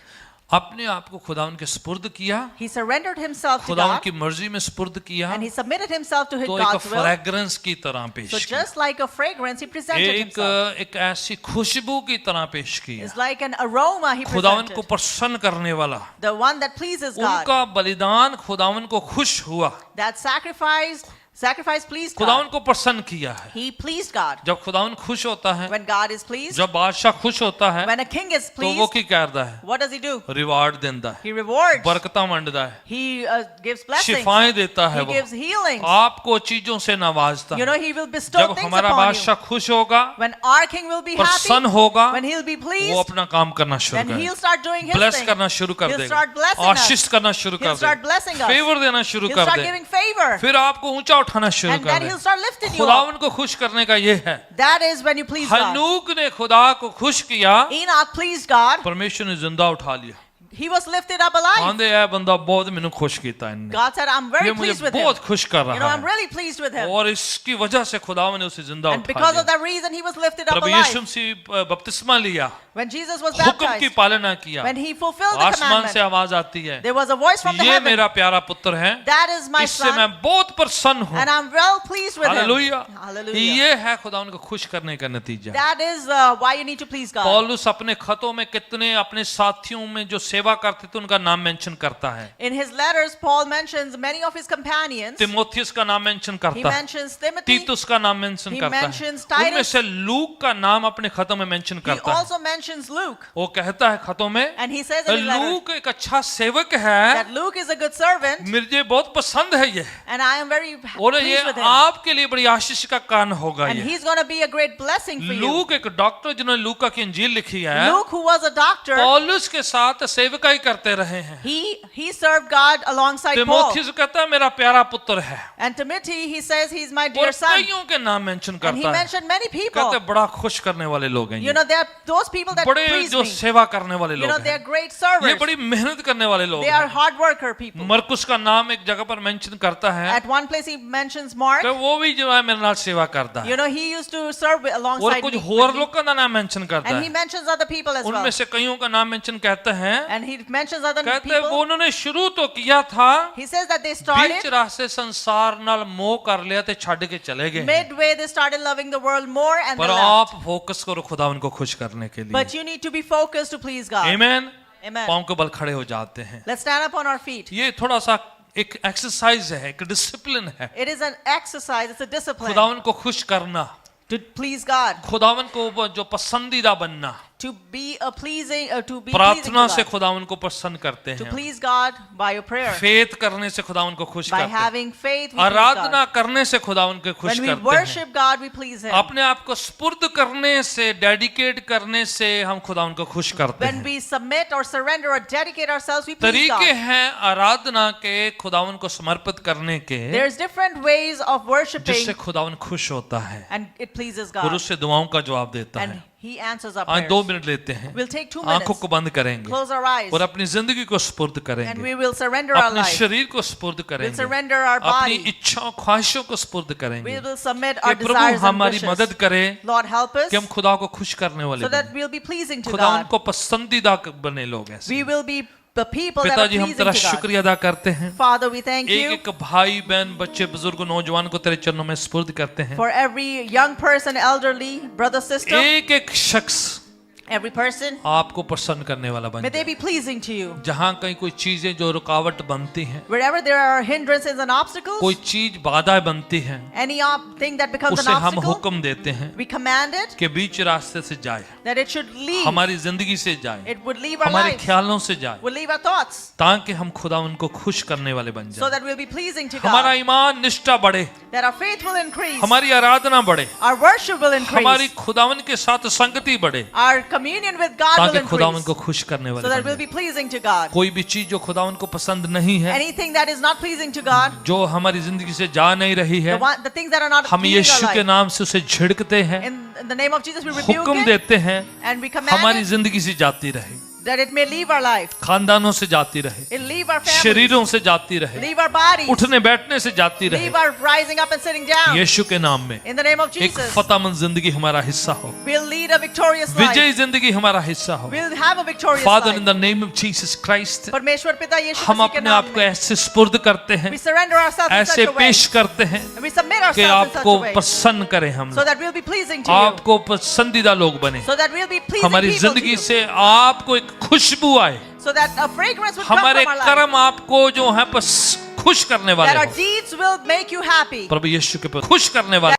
Speaker 1: अपने आप को खुदावन के सुपुर्द किया
Speaker 2: He surrendered himself to
Speaker 1: खुदावन
Speaker 2: God
Speaker 1: की मर्जी में सुपुर्द किया
Speaker 2: and he submitted himself to his
Speaker 1: तो एक
Speaker 2: God's will.
Speaker 1: फ्रेग्रेंस की तरह
Speaker 2: So
Speaker 1: पेश किया
Speaker 2: just like a fragrance, he presented
Speaker 1: एक
Speaker 2: himself.
Speaker 1: एक ऐसी खुशबू की तरह पेश किया
Speaker 2: It's like an aroma he
Speaker 1: खुदावन को
Speaker 2: presented.
Speaker 1: प्रसन्न करने वाला
Speaker 2: The one that pleases God.
Speaker 1: उनका बलिदान खुदावन को खुश हुआ
Speaker 2: That sacrifice pleased
Speaker 1: खुदावन
Speaker 2: God.
Speaker 1: को प्रसन्न किया है
Speaker 2: He pleased God.
Speaker 1: जब खुदावन खुश होता है
Speaker 2: When God is pleased,
Speaker 1: जब बादशाह खुश होता है
Speaker 2: when a king is
Speaker 1: तो वो
Speaker 2: pleased,
Speaker 1: की करता है
Speaker 2: what does he do?
Speaker 1: Reward देता है
Speaker 2: He rewards.
Speaker 1: बरकतां वंडदा है
Speaker 2: He gives blessings.
Speaker 1: शिफाएं देता है
Speaker 2: He
Speaker 1: वो
Speaker 2: gives healings.
Speaker 1: आपको चीजों से नवाजता
Speaker 2: You know,
Speaker 1: है
Speaker 2: he will bestow
Speaker 1: जब
Speaker 2: things
Speaker 1: हमारा
Speaker 2: upon you.
Speaker 1: बादशाह खुश होगा
Speaker 2: When our king will be
Speaker 1: प्रसन्न
Speaker 2: happy,
Speaker 1: होगा
Speaker 2: when he'll be
Speaker 1: वो
Speaker 2: pleased,
Speaker 1: अपना काम करना शुरू
Speaker 2: then he'll
Speaker 1: करेगा
Speaker 2: start doing his
Speaker 1: bless
Speaker 2: thing.
Speaker 1: करना शुरू कर
Speaker 2: He'll
Speaker 1: देगा
Speaker 2: start blessing us.
Speaker 1: आशीष करना शुरू
Speaker 2: He'll
Speaker 1: कर
Speaker 2: start
Speaker 1: देगा
Speaker 2: blessing us.
Speaker 1: फेवर देना शुरू
Speaker 2: He'll
Speaker 1: कर
Speaker 2: start
Speaker 1: देगा
Speaker 2: giving favor.
Speaker 1: फिर आपको ऊंचा उठाना शुरू
Speaker 2: And
Speaker 1: कर
Speaker 2: then
Speaker 1: देगा
Speaker 2: he'll start lifting you up.
Speaker 1: खुदावन को खुश करने का ये है
Speaker 2: That is when you please God.
Speaker 1: हनूक ने खुदा को खुश किया
Speaker 2: Enoch pleased God.
Speaker 1: परमेश्वर ने जिंदा उठा लिया
Speaker 2: He was lifted up alive.
Speaker 1: आंधे है बंदा बहुत मैंने खुश किया इनने
Speaker 2: God said, I'm very
Speaker 1: ये
Speaker 2: pleased
Speaker 1: मुझे
Speaker 2: with him.
Speaker 1: बहुत खुश कर
Speaker 2: You know,
Speaker 1: रहा
Speaker 2: I'm
Speaker 1: है
Speaker 2: really pleased with him.
Speaker 1: और इसकी वजह से खुदावन ने उसे जिंदा
Speaker 2: And
Speaker 1: उठा
Speaker 2: because of
Speaker 1: लिया
Speaker 2: that reason, he was lifted up
Speaker 1: Prabhu Yeshu
Speaker 2: alive.
Speaker 1: मसीह बपतिस्मा लिया
Speaker 2: When Jesus was
Speaker 1: हुक्म की
Speaker 2: baptized,
Speaker 1: पालना किया
Speaker 2: when he fulfilled the
Speaker 1: आसमान से
Speaker 2: commandment,
Speaker 1: आवाज आती है
Speaker 2: there was a voice from the
Speaker 1: ये
Speaker 2: heaven.
Speaker 1: मेरा प्यारा पुत्र है
Speaker 2: That is my
Speaker 1: इससे मैं
Speaker 2: son,
Speaker 1: बहुत प्रसन्न हूँ
Speaker 2: and I'm well pleased with him.
Speaker 1: Hallelujah
Speaker 2: Hallelujah.
Speaker 1: ये है खुदावन को खुश करने का नतीजा
Speaker 2: That is why you need to please God.
Speaker 1: पौलुस अपने खतों में कितने अपने साथियों में जो सेवा करते थे उनका नाम मेंशन करता है
Speaker 2: In his letters, Paul mentions many of his companions.
Speaker 1: Timothy का नाम मेंशन
Speaker 2: He
Speaker 1: करता है
Speaker 2: mentions Timothy.
Speaker 1: तीतुस का नाम मेंशन
Speaker 2: He
Speaker 1: करता है
Speaker 2: mentions Titus.
Speaker 1: उनमें से लूक का नाम अपने खतों में मेंशन
Speaker 2: He
Speaker 1: करता है
Speaker 2: also mentions Luke.
Speaker 1: वो कहता है खतों में
Speaker 2: And he says in his letter
Speaker 1: look एक अच्छा सेवक है
Speaker 2: that Luke is a good servant,
Speaker 1: मुझे बहुत पसंद है ये
Speaker 2: and I am very
Speaker 1: और ये
Speaker 2: pleased with him.
Speaker 1: आपके लिए बड़ी आशीष का कारण होगा
Speaker 2: And
Speaker 1: ये
Speaker 2: he's going to be a great blessing for you.
Speaker 1: Look एक डॉक्टर जिन्होंने लूका की इंजील लिखी है
Speaker 2: Luke, who was a doctor,
Speaker 1: पौलुस के साथ सेवक सेवकाई करते रहे हैं।
Speaker 2: He served God alongside Paul.
Speaker 1: तिमोथियुस कहता है मेरा प्यारा पुत्र है,
Speaker 2: And Timothy, he says he's my
Speaker 1: और
Speaker 2: dear son.
Speaker 1: कईयों के नाम मेंशन
Speaker 2: And he
Speaker 1: करता है।
Speaker 2: mentioned many
Speaker 1: कहते
Speaker 2: people.
Speaker 1: हैं बड़ा खुश करने वाले लोग हैं
Speaker 2: You
Speaker 1: ये,
Speaker 2: know, there are those people that
Speaker 1: बड़े
Speaker 2: please
Speaker 1: जो
Speaker 2: me.
Speaker 1: सेवा करने वाले
Speaker 2: You
Speaker 1: लोग
Speaker 2: know, they
Speaker 1: हैं,
Speaker 2: are great
Speaker 1: ये
Speaker 2: servants.
Speaker 1: बड़ी मेहनत करने वाले लोग
Speaker 2: They are
Speaker 1: हैं।
Speaker 2: hard worker people.
Speaker 1: मरकुस का नाम एक जगह पर मेंशन करता है
Speaker 2: At one place he mentions Mark.
Speaker 1: कि वो भी जो है मेरे नाल सेवा करता है,
Speaker 2: You know, he used to serve
Speaker 1: और
Speaker 2: alongside
Speaker 1: कुछ
Speaker 2: me.
Speaker 1: और लोग का नाम मेंशन करता
Speaker 2: And he
Speaker 1: है,
Speaker 2: mentions other people as well.
Speaker 1: उनमें से कईयों का नाम मेंशन कहते हैं,
Speaker 2: And he mentions other
Speaker 1: कहते हैं वो
Speaker 2: people.
Speaker 1: उन्होंने शुरू तो किया था,
Speaker 2: He says that they
Speaker 1: beach
Speaker 2: started
Speaker 1: रास्ते संसार नाल मोह कर लिया ते छड़ के चले गए,
Speaker 2: midway, they started loving the world more and they
Speaker 1: पर
Speaker 2: left.
Speaker 1: आप फोकस करो खुदावन को खुश करने के लिए।
Speaker 2: But you need to be focused to please God.
Speaker 1: आमीन।
Speaker 2: Amen.
Speaker 1: पांव के बल खड़े हो जाते हैं।
Speaker 2: Let's stand up on our feet.
Speaker 1: ये थोड़ा सा एक एक्सरसाइज है, एक डिसिप्लिन है,
Speaker 2: It is an exercise, it's a discipline
Speaker 1: खुदावन को खुश करना,
Speaker 2: to please God,
Speaker 1: खुदावन को जो पसंदीदा बनना,
Speaker 2: to be a pleasing, to be pleasing
Speaker 1: प्रार्थना
Speaker 2: to
Speaker 1: से
Speaker 2: God,
Speaker 1: खुदावन को पसंद करते
Speaker 2: to
Speaker 1: हैं,
Speaker 2: please God by your prayer,
Speaker 1: faith करने से खुदावन को खुश
Speaker 2: by
Speaker 1: करते हैं,
Speaker 2: having faith, we please
Speaker 1: Aradhana
Speaker 2: God.
Speaker 1: करने से खुदावन को खुश
Speaker 2: When we
Speaker 1: करते हैं,
Speaker 2: worship God, we please Him.
Speaker 1: अपने आप को स्पुर्द करने से, डेडिकेट करने से हम खुदावन को खुश करते
Speaker 2: When
Speaker 1: हैं।
Speaker 2: we submit or surrender or dedicate ourselves, we please
Speaker 1: तरीके
Speaker 2: God.
Speaker 1: हैं आराधना के, खुदावन को समर्पित करने के,
Speaker 2: There's different ways of worshiping,
Speaker 1: जिससे खुदावन खुश होता है
Speaker 2: and it pleases
Speaker 1: और
Speaker 2: God,
Speaker 1: उससे दुआओं का जवाब देता
Speaker 2: and
Speaker 1: है।
Speaker 2: He answers our
Speaker 1: आज
Speaker 2: prayers.
Speaker 1: 2 मिनट लेते हैं,
Speaker 2: We'll take 2
Speaker 1: आंखों
Speaker 2: minutes,
Speaker 1: को बंद करेंगे
Speaker 2: close our eyes,
Speaker 1: और अपनी जिंदगी को स्पुर्द
Speaker 2: and
Speaker 1: करेंगे,
Speaker 2: we will surrender our
Speaker 1: अपने
Speaker 2: life.
Speaker 1: शरीर को स्पुर्द
Speaker 2: We'll
Speaker 1: करेंगे,
Speaker 2: surrender our
Speaker 1: अपनी
Speaker 2: body.
Speaker 1: इच्छाओं ख्वाहिशों को स्पुर्द
Speaker 2: We
Speaker 1: करेंगे
Speaker 2: will submit
Speaker 1: कि
Speaker 2: our
Speaker 1: प्रभु
Speaker 2: desires and
Speaker 1: हमारी
Speaker 2: wishes.
Speaker 1: मदद करे
Speaker 2: Lord, help us
Speaker 1: कि हम खुदा को खुश करने वाले
Speaker 2: so that
Speaker 1: बने,
Speaker 2: we'll be pleasing to
Speaker 1: खुदा
Speaker 2: God.
Speaker 1: उनको पसंदीदा बने लोग ऐसे।
Speaker 2: We will be the people that are
Speaker 1: पिताजी हम
Speaker 2: pleasing
Speaker 1: तेरा
Speaker 2: to God.
Speaker 1: शुक्रिया अदा करते हैं,
Speaker 2: Father, we thank
Speaker 1: एक
Speaker 2: you
Speaker 1: एक भाई बहन बच्चे बुजुर्ग नौजवान को तेरे चरणों में स्पुर्द करते हैं,
Speaker 2: for every young person, elderly, brother, sister,
Speaker 1: एक एक शख्स
Speaker 2: every person.
Speaker 1: आपको प्रसन्न करने वाला बन
Speaker 2: May they
Speaker 1: जाए।
Speaker 2: be pleasing to you.
Speaker 1: जहाँ कहीं कोई चीजें जो रुकावट बनती हैं,
Speaker 2: Wherever there are hindrances and obstacles,
Speaker 1: कोई चीज बाधा बनती है,
Speaker 2: any thing that becomes an
Speaker 1: उसे हम
Speaker 2: obstacle,
Speaker 1: हुक्म देते हैं
Speaker 2: we command it
Speaker 1: कि बीच रास्ते से जाए,
Speaker 2: that it should leave.
Speaker 1: हमारी जिंदगी से जाए,
Speaker 2: It would leave our
Speaker 1: हमारे
Speaker 2: lives,
Speaker 1: ख्यालों से जाए,
Speaker 2: would leave our thoughts,
Speaker 1: ताकि हम खुदा उनको खुश करने वाले बन
Speaker 2: so
Speaker 1: जाए।
Speaker 2: that we'll be pleasing to
Speaker 1: हमारा
Speaker 2: God.
Speaker 1: ईमान निष्ठा बढ़े,
Speaker 2: That our faith will increase,
Speaker 1: हमारी आराधना बढ़े,
Speaker 2: our worship will
Speaker 1: हमारी
Speaker 2: increase,
Speaker 1: खुदावन के साथ संगति बढ़े,
Speaker 2: our communion with God
Speaker 1: ताकि
Speaker 2: will
Speaker 1: खुदावन
Speaker 2: increase,
Speaker 1: को खुश करने
Speaker 2: so
Speaker 1: वाले
Speaker 2: that
Speaker 1: बन
Speaker 2: we'll
Speaker 1: जाए।
Speaker 2: be pleasing to God.
Speaker 1: कोई भी चीज जो खुदावन को पसंद नहीं है,
Speaker 2: Anything that is not pleasing to God,
Speaker 1: जो हमारी जिंदगी से जा नहीं रही है,
Speaker 2: the things that are not
Speaker 1: हम
Speaker 2: pleasing
Speaker 1: यीशु
Speaker 2: our
Speaker 1: के
Speaker 2: life,
Speaker 1: नाम से उसे झिड़कते हैं,
Speaker 2: in the name of Jesus we rebuke
Speaker 1: हुक्म
Speaker 2: it
Speaker 1: देते हैं,
Speaker 2: and we command
Speaker 1: हमारी
Speaker 2: it
Speaker 1: जिंदगी से जाती रहे,
Speaker 2: that it may leave our life,
Speaker 1: खानदानों से जाती रहे,
Speaker 2: it leave our families,
Speaker 1: शरीरों से जाती रहे,
Speaker 2: leave our bodies,
Speaker 1: उठने बैठने से जाती रहे।
Speaker 2: leave our rising up and sitting down.
Speaker 1: यीशु के नाम में
Speaker 2: In the name of
Speaker 1: एक
Speaker 2: Jesus,
Speaker 1: फतेहमंद जिंदगी हमारा हिस्सा हो,
Speaker 2: we'll lead a victorious life.
Speaker 1: विजयी जिंदगी हमारा हिस्सा हो।
Speaker 2: We'll have a victorious
Speaker 1: father
Speaker 2: life.
Speaker 1: In the name of Jesus Christ,
Speaker 2: परमेश्वर पिता यीशु
Speaker 1: हम
Speaker 2: मसीह के
Speaker 1: अपने
Speaker 2: नाम
Speaker 1: आप को
Speaker 2: में
Speaker 1: ऐसे स्पुर्द करते हैं,
Speaker 2: we surrender ourselves in such
Speaker 1: ऐसे
Speaker 2: a way,
Speaker 1: पेश करते हैं
Speaker 2: and we submit
Speaker 1: कि
Speaker 2: ourselves in such a
Speaker 1: आपको
Speaker 2: way,
Speaker 1: प्रसन्न करें, हम
Speaker 2: so that we'll be pleasing to you,
Speaker 1: आपको पसंदीदा लोग बने,
Speaker 2: so that we'll be pleasing
Speaker 1: हमारी
Speaker 2: people to
Speaker 1: जिंदगी
Speaker 2: you,
Speaker 1: से आपको एक खुशबू आए,
Speaker 2: so that a fragrance would come
Speaker 1: हमारे
Speaker 2: from our life,
Speaker 1: कर्म आपको जो है खुश करने
Speaker 2: that
Speaker 1: वाले
Speaker 2: our
Speaker 1: हो।
Speaker 2: deeds will make you happy,
Speaker 1: प्रभु यीशु के पवित्र खुश करने वाले,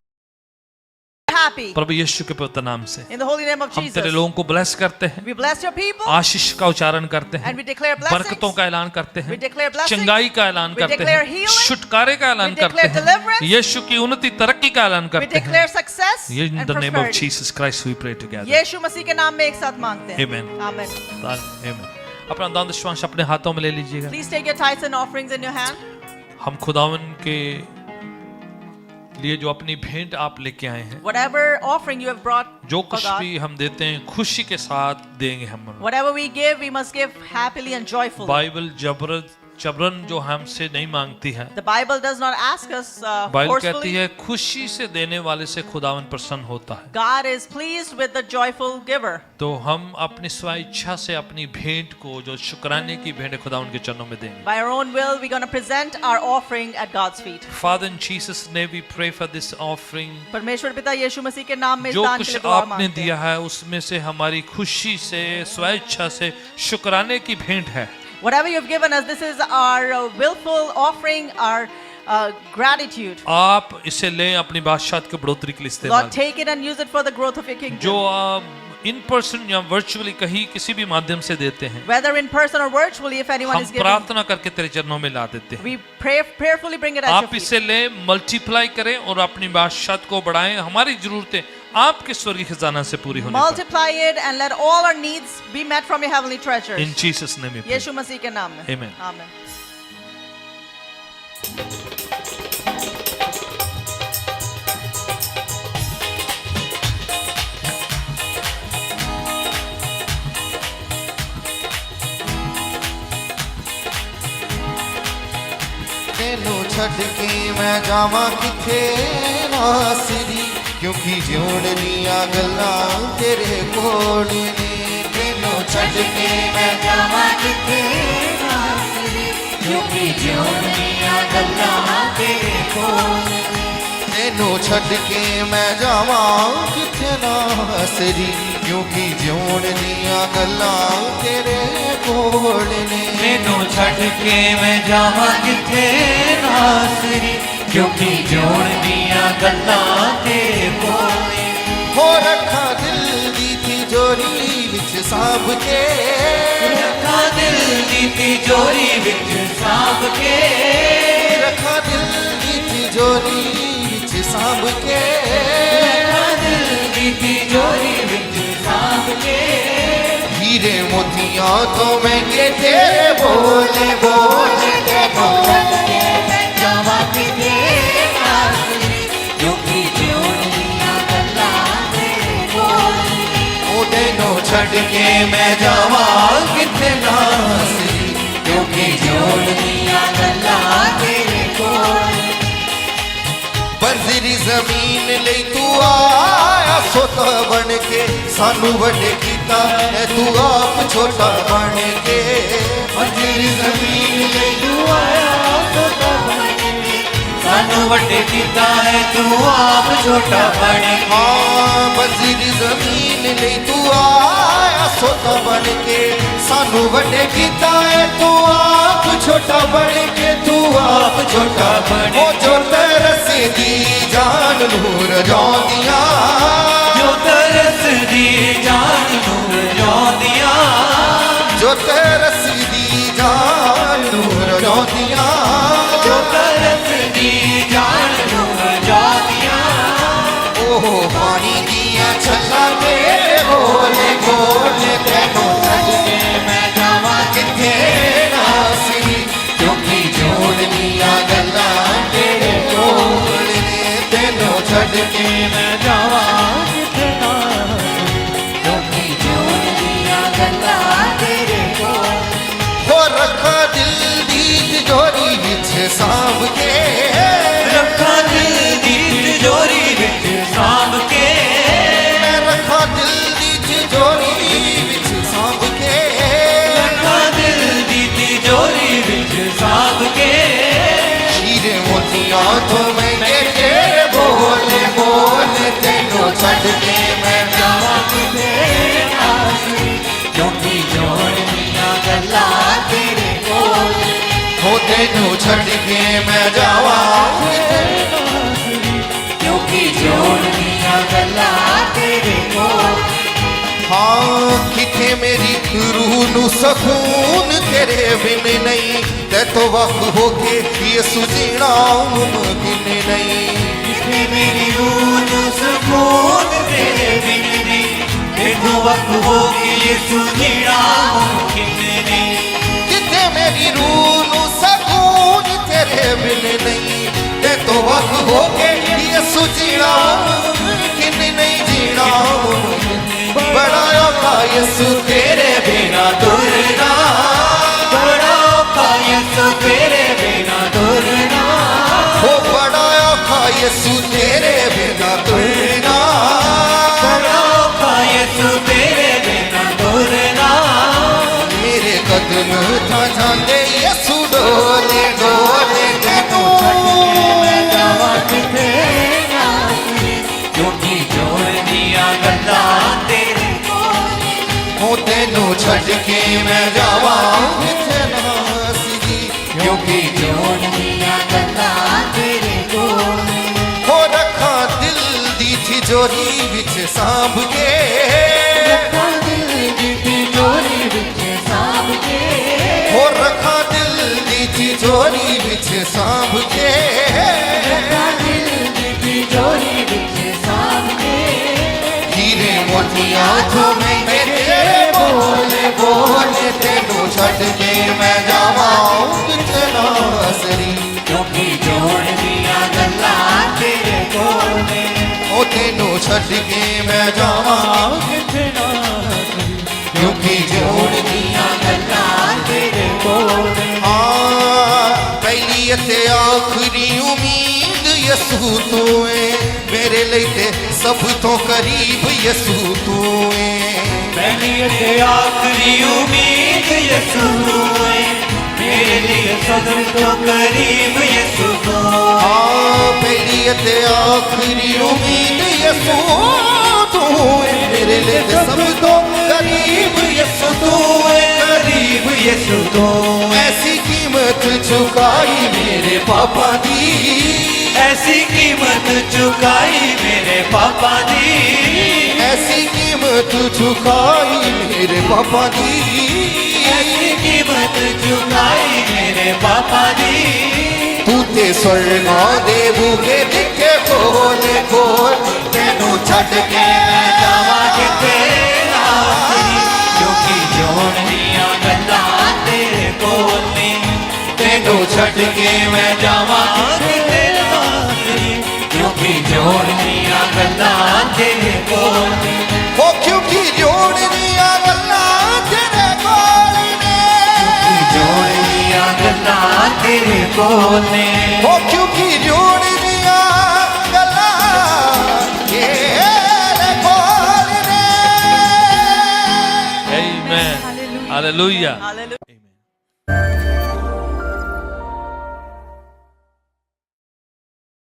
Speaker 2: happy.
Speaker 1: प्रभु यीशु के पवित्र नाम से
Speaker 2: In the holy name of
Speaker 1: हम तेरे
Speaker 2: Jesus,
Speaker 1: लोगों को ब्लेस करते हैं,
Speaker 2: we bless your people,
Speaker 1: आशीष का उच्चारण करते हैं,
Speaker 2: and we declare blessings,
Speaker 1: बरकतों का ऐलान करते
Speaker 2: we
Speaker 1: हैं,
Speaker 2: declare blessings,
Speaker 1: चंगाई का ऐलान
Speaker 2: we
Speaker 1: करते
Speaker 2: declare
Speaker 1: हैं,
Speaker 2: healing,
Speaker 1: छुटकारे का ऐलान
Speaker 2: we
Speaker 1: करते
Speaker 2: declare
Speaker 1: हैं,
Speaker 2: deliverance,
Speaker 1: यीशु की उन्नति तरक्की का ऐलान
Speaker 2: we
Speaker 1: करते
Speaker 2: declare
Speaker 1: हैं।
Speaker 2: success
Speaker 1: ये in
Speaker 2: and
Speaker 1: the name of
Speaker 2: prosperity.
Speaker 1: Jesus Christ we pray together,
Speaker 2: यीशु मसीह के नाम में एक साथ मांगते हैं।
Speaker 1: आमेन।
Speaker 2: Amen.
Speaker 1: आमेन। अपना दान दशमांश अपने हाथों में ले लीजिएगा।
Speaker 2: Please take your tithes and offerings in your hand.
Speaker 1: हम खुदावन के लिए जो अपनी भेंट आप लेके आए हैं,
Speaker 2: Whatever offering you have brought
Speaker 1: जो
Speaker 2: for
Speaker 1: कुछ
Speaker 2: God,
Speaker 1: भी हम देते हैं खुशी के साथ देंगे हम।
Speaker 2: whatever we give, we must give happily and joyfully.
Speaker 1: Bible जबरन जो हमसे नहीं मांगती है,
Speaker 2: The Bible does not ask us
Speaker 1: Bible कहती
Speaker 2: forcefully.
Speaker 1: है खुशी से देने वाले से खुदावन प्रसन्न होता है।
Speaker 2: God is pleased with the joyful giver.
Speaker 1: तो हम अपनी स्व इच्छा से अपनी भेंट को जो शुक्राने की भेंट है खुदावन के चरणों में देंगे।
Speaker 2: By our own will, we're going to present our offering at God's feet.
Speaker 1: Father, in Jesus' name we pray for this offering.
Speaker 2: परमेश्वर पिता यीशु मसीह के नाम में इस
Speaker 1: जो
Speaker 2: दान के
Speaker 1: कुछ
Speaker 2: लिए दुआ
Speaker 1: आपने
Speaker 2: मांगते
Speaker 1: दिया
Speaker 2: हैं।
Speaker 1: है उसमें से हमारी खुशी से स्व इच्छा से शुक्राने की भेंट है।
Speaker 2: Whatever you've given us, this is our willful offering, our gratitude.
Speaker 1: आप इसे लें अपनी बादशाह की बढ़ोतरी के लिए इस्तेमाल।
Speaker 2: Lord, take it and use it for the growth of your kingdom.
Speaker 1: जो आप इन पर्सन या वर्चुअली कहीं किसी भी माध्यम से देते हैं,
Speaker 2: Whether in person or virtually, if anyone
Speaker 1: हम
Speaker 2: is giving,
Speaker 1: प्रार्थना करके तेरे चरणों में ला देते हैं।
Speaker 2: we prayerfully bring it at your
Speaker 1: आप
Speaker 2: feet.
Speaker 1: इसे लें, मल्टीप्लाई करें और अपनी बादशाह को बढ़ाएं। हमारी जरूरतें आपके स्वर्गीय खजाना से पूरी होने पाए।
Speaker 2: Multiply it and let all our needs be met from your heavenly treasures.
Speaker 1: In Jesus' name we pray.
Speaker 2: यीशु मसीह के नाम में.
Speaker 1: Amen.
Speaker 2: Amen.
Speaker 6: ਤੈਨੂੰ ਛੱਡ ਕੇ ਮੈਂ ਜਾਵਾਂ ਕਿੱਥੇ ਨਾਸਰੀ ਕਿਉਂਕਿ ਜਿਉਣ ਦੀਆਂ ਗੱਲਾਂ ਤੇਰੇ ਕੋਲ ਨੇ ਤੈਨੂੰ ਛੱਡ ਕੇ ਮੈਂ ਜਾਵਾਂ ਕਿੱਥੇ ਨਾਸਰੀ ਕਿਉਂਕਿ ਜਿਉਣ ਦੀਆਂ ਗੱਲਾਂ ਤੇਰੇ ਕੋਲ ਤੈਨੂੰ ਛੱਡ ਕੇ ਮੈਂ ਜਾਵਾਂ ਕਿੱਥੇ ਨਾਸਰੀ ਕਿਉਂਕਿ ਜਿਉਣ ਦੀਆਂ ਗੱਲਾਂ ਤੇਰੇ ਕੋਲ ਨੇ
Speaker 7: ਮੈਨੂੰ ਛੱਡ ਕੇ ਮੈਂ ਜਾਵਾਂ ਕਿੱਥੇ ਨਾਸਰੀ ਕਿਉਂਕਿ ਜਿਉਣ ਦੀਆਂ ਗੱਲਾਂ ਤੇਰੇ ਕੋਲ ਨੇ
Speaker 6: ਹੋ ਰੱਖਾਂ ਦਿਲ ਦੀ ਤਿਜੋਰੀ ਵਿੱਚ ਸਾਂਭ ਕੇ
Speaker 7: ਰੱਖਾਂ ਦਿਲ ਦੀ ਤਿਜੋਰੀ ਵਿੱਚ ਸਾਂਭ ਕੇ
Speaker 6: ਰੱਖਾਂ ਦਿਲ ਦੀ ਤਿਜੋਰੀ ਵਿੱਚ ਸਾਂਭ ਕੇ
Speaker 7: ਰੱਖਾਂ ਦਿਲ ਦੀ ਤਿਜੋਰੀ ਵਿੱਚ ਸਾਂਭ ਕੇ
Speaker 6: ਹੀਰੇ ਮੋਤੀਆਂ ਤੋਂ ਮਹਿੰਗੇ ਤੇਰੇ ਬੋਲੇ ਬੋਲੇ ਤੈਨੂੰ ਛੱਡ ਕੇ ਮੈਂ ਜਾਵਾਂ ਕਿਤੇ ਨਾਸਰੀ
Speaker 7: ਕਿਉਂਕਿ ਜਿਉਣ ਦੀਆਂ ਗੱਲਾਂ ਤੇਰੇ ਕੋਲ ਨੇ
Speaker 6: ਉਹ ਤੈਨੂੰ ਛੱਡ ਕੇ ਮੈਂ ਜਾਵਾਂ ਕਿੱਥੇ ਨਾਸਰੀ
Speaker 7: ਕਿਉਂਕਿ ਜਿਉਣ ਦੀਆਂ ਗੱਲਾਂ ਤੇਰੇ ਕੋਲ ਨੇ
Speaker 6: ਬੰਜਰੀ ਜ਼ਮੀਨ ਲਈ ਤੂੰ ਆਇਆ ਸੋਤਾ ਬਣ ਕੇ ਸਾਨੂੰ ਵੱਡੇ ਕੀਤਾ ਐ ਤੂੰ ਆਪ ਛੋਟਾ ਬਣ ਕੇ ਬੰਜਰੀ ਜ਼ਮੀਨ ਲਈ ਤੂੰ ਆਇਆ ਸੋਤਾ ਬਣ ਕੇ
Speaker 7: ਸਾਨੂੰ ਵੱਡੇ ਕੀਤਾ ਹੈ ਤੂੰ ਆਪ ਛੋਟਾ ਬਣ
Speaker 6: ਹਾਂ ਬੰਜਰੀ ਜ਼ਮੀਨ ਲਈ ਤੂੰ ਆਇਆ ਸੋਤਾ ਬਣ ਕੇ ਸਾਨੂੰ ਵੱਡੇ ਕੀਤਾ ਐ ਤੂੰ ਆਪ ਛੋਟਾ ਬਣ ਕੇ ਤੂੰ ਆਪ ਛੋਟਾ ਬਣ ਉਹ ਜੋ ਤਰਸ ਦੀ ਜਾਨ ਨੂੰ ਰਜਾਉਂਦੀਆਂ
Speaker 7: ਜੋ ਤਰਸ ਦੀ ਜਾਨ ਨੂੰ ਰਜਾਉਂਦੀਆਂ
Speaker 6: ਜੋ ਤਰਸ ਦੀ ਜਾਨ ਨੂੰ ਰਜਾਉਂਦੀਆਂ
Speaker 7: ਜੋ ਤਰਸ ਦੀ ਜਾਨ ਨੂੰ ਰਜਾਉਂਦੀਆਂ
Speaker 6: ਉਹ ਪਾਣੀ ਦੀਆਂ ਛੱਲਾਂ ਤੇਰੇ ਬੋਲੇ ਬੋਲੇ ਤੈਨੂੰ ਛੱਡ ਕੇ ਮੈਂ ਜਾਵਾਂ ਕਿੱਥੇ ਨਾਸਰੀ ਕਿਉਂਕਿ ਜੋੜ ਦੀਆਂ ਗੱਲਾਂ ਤੇਰੇ ਕੋਲ ਨੇ ਤੈਨੂੰ ਛੱਡ ਕੇ ਮੈਂ ਜਾਵਾਂ ਕਿੱਥੇ ਨਾਸਰੀ ਕਿਉਂਕਿ ਜੋੜ ਦੀਆਂ ਗੱਲਾਂ ਤੇਰੇ ਕੋਲ ਹੋ ਰੱਖਾਂ ਦਿਲ ਦੀ ਤਿਜੋਰੀ ਵਿੱਚ ਸਾਂਭ ਕੇ
Speaker 7: ਰੱਖਾਂ ਦਿਲ ਦੀ ਤਿਜੋਰੀ ਵਿੱਚ ਸਾਂਭ ਕੇ
Speaker 6: ਮੈਂ ਰੱਖਾਂ ਦਿਲ ਦੀ ਤਿਜੋਰੀ ਵਿੱਚ ਸਾਂਭ ਕੇ
Speaker 7: ਰੱਖਾਂ ਦਿਲ ਦੀ ਤਿਜੋਰੀ ਵਿੱਚ ਸਾਂਭ ਕੇ
Speaker 6: ਹੀਰੇ ਮੋਤੀਆਂ ਤੋਂ ਮਹਿੰਗੇ ਤੇਰੇ ਬੋਲੇ ਬੋਲੇ ਤੈਨੂੰ ਛੱਡ ਕੇ ਮੈਂ ਜਾਵਾਂ ਕਿਤੇ ਨਾਸਰੀ
Speaker 7: ਕਿਉਂਕਿ ਜੋੜ ਦੀਆਂ ਗੱਲਾਂ ਤੇਰੇ ਕੋਲ
Speaker 6: ਹੋ ਤੈਨੂੰ ਛੱਡ ਕੇ ਮੈਂ ਜਾਵਾਂ ਕਿਤੇ ਨਾਸਰੀ
Speaker 7: ਕਿਉਂਕਿ ਜੋੜ ਦੀਆਂ ਗੱਲਾਂ ਤੇਰੇ ਕੋਲ
Speaker 6: ਹਾਂ ਕਿਥੇ ਮੇਰੀ ਰੂਹ ਨੂੰ ਸਕੂਨ ਤੇਰੇ ਬਿਨ ਨਹੀਂ ਤੇ ਤੋਂ ਵੱਖ ਹੋ ਕੇ ਯਿਸੂ ਜੀਣਾ ਮੁਮਕਿਨ ਨਹੀਂ
Speaker 7: ਕਿਤੇ ਮੇਰੀ ਰੂਹ ਨੂੰ ਸਕੂਨ ਤੇਰੇ ਬਿਨ ਨਹੀਂ ਤੈਨੂੰ ਵਕਤ ਹੋ ਕੇ ਯਿਸੂ ਜੀਣਾ ਮੁਮਕਿਨ ਨਹੀਂ
Speaker 6: ਕਿਥੇ ਮੇਰੀ ਰੂਹ ਨੂੰ ਸਕੂਨ ਤੇਰੇ ਬਿਨ ਨਹੀਂ ਤੇ ਤੋਂ ਵੱਖ ਹੋ ਕੇ ਯਿਸੂ ਜੀਣਾ ਮੁਮਕਿਨ ਨਹੀਂ ਜੀਣਾ ਬੜਾ ਔਖਾ ਯਿਸੂ ਤੇਰੇ ਬਿਨਾ ਤੁਰਨਾ
Speaker 7: ਬੜਾ ਔਖਾ ਯਿਸੂ ਤੇਰੇ ਬਿਨਾ ਤੁਰਨਾ
Speaker 6: ਹੋ ਬੜਾ ਔਖਾ ਯਿਸੂ ਤੇਰੇ ਬਿਨਾ ਤੁਰਨਾ
Speaker 7: ਬੜਾ ਔਖਾ ਯਿਸੂ ਤੇਰੇ ਬਿਨਾ ਤੁਰਨਾ
Speaker 6: ਮੇਰੇ ਕਦਮ ਥਾਂ ਜਾਂਦੇ ਯਿਸੂ ਡੋਲੇ ਡੋਲੇ ਤੈਨੂੰ ਛੱਡ ਕੇ ਮੈਂ ਜਾਵਾਂ ਕਿੱਥੇ ਨਾਸਰੀ
Speaker 7: ਕਿਉਂਕਿ ਜੋੜ ਦੀਆਂ ਗੱਲਾਂ ਤੇਰੇ ਕੋਲ
Speaker 6: ਹੋ ਤੈਨੂੰ ਛੱਡ ਕੇ ਮੈਂ ਜਾਵਾਂ ਕਿੱਥੇ ਨਾਸਰੀ
Speaker 7: ਕਿਉਂਕਿ ਜੋੜ ਦੀਆਂ ਗੱਲਾਂ ਤੇਰੇ ਕੋਲ
Speaker 6: ਹੋ ਰੱਖਾਂ ਦਿਲ ਦੀ ਤਿਜੋਰੀ ਵਿੱਚ ਸਾਂਭ ਕੇ
Speaker 7: ਰੱਖਾਂ ਦਿਲ ਦੀ ਤਿਜੋਰੀ ਵਿੱਚ ਸਾਂਭ ਕੇ
Speaker 6: ਹੋ ਰੱਖਾਂ ਦਿਲ ਦੀ ਤਿਜੋਰੀ ਵਿੱਚ ਸਾਂਭ ਕੇ
Speaker 7: ਰੱਖਾਂ ਦਿਲ ਦੀ ਤਿਜੋਰੀ ਵਿੱਚ ਸਾਂਭ ਕੇ
Speaker 6: ਛੱਡ ਕੇ ਮੈਂ ਜਾਵਾਂ ਕਿੱਥੇ ਨਾਸਰੀ ਕਿਉਂਕਿ ਜੋੜ ਦੀਆਂ ਗੱਲਾਂ ਤੇਰੇ ਕੋਲ ਹਾਂ ਪਹਿਲੀ ਅਤੇ ਆਖਰੀ ਉਮੀਦ ਯਸੂ ਤੂੰ ਏ ਮੇਰੇ ਲਈ ਤੇ ਸਭ ਤੋਂ ਕਰੀਬ ਯਸੂ ਤੂੰ ਏ
Speaker 7: पहली ते आखिरी उम्मीद यीशु तू है मेरे लिए सब तो करीब यीशु तू
Speaker 6: हाँ पहली ते आखिरी उम्मीद यीशु तू है मेरे लिए ते सब तो करीब यीशु तू है
Speaker 7: करीब यीशु तू
Speaker 6: ऐसी कीमत चुकाई मेरे पापा दी
Speaker 7: ऐसी कीमत चुकाई मेरे पापा दी
Speaker 6: ऐसी कीमत चुकाई मेरे पापा दी
Speaker 7: ऐसी कीमत चुकाई मेरे पापा दी
Speaker 6: तू ते स्वर्गां दे बूहे दिखे खोल खोल तेनू छड्ड के मैं
Speaker 7: जावा किथे नासरी क्योंकि जोड़ दियां गल्लां तेरे कोल ने तेनू छड्ड के मैं जावा किथे नासरी क्योंकि जोड़ दियां गल्लां तेरे कोल ने
Speaker 6: ओ क्योंकि जोड़ दियां गल्लां तेरे कोल ने
Speaker 7: जोड़ दियां गल्लां तेरे कोल ने
Speaker 6: ओ क्योंकि जोड़ दियां गल्लां तेरे कोल ने
Speaker 1: Amen. Hallelujah.
Speaker 2: Hallelujah.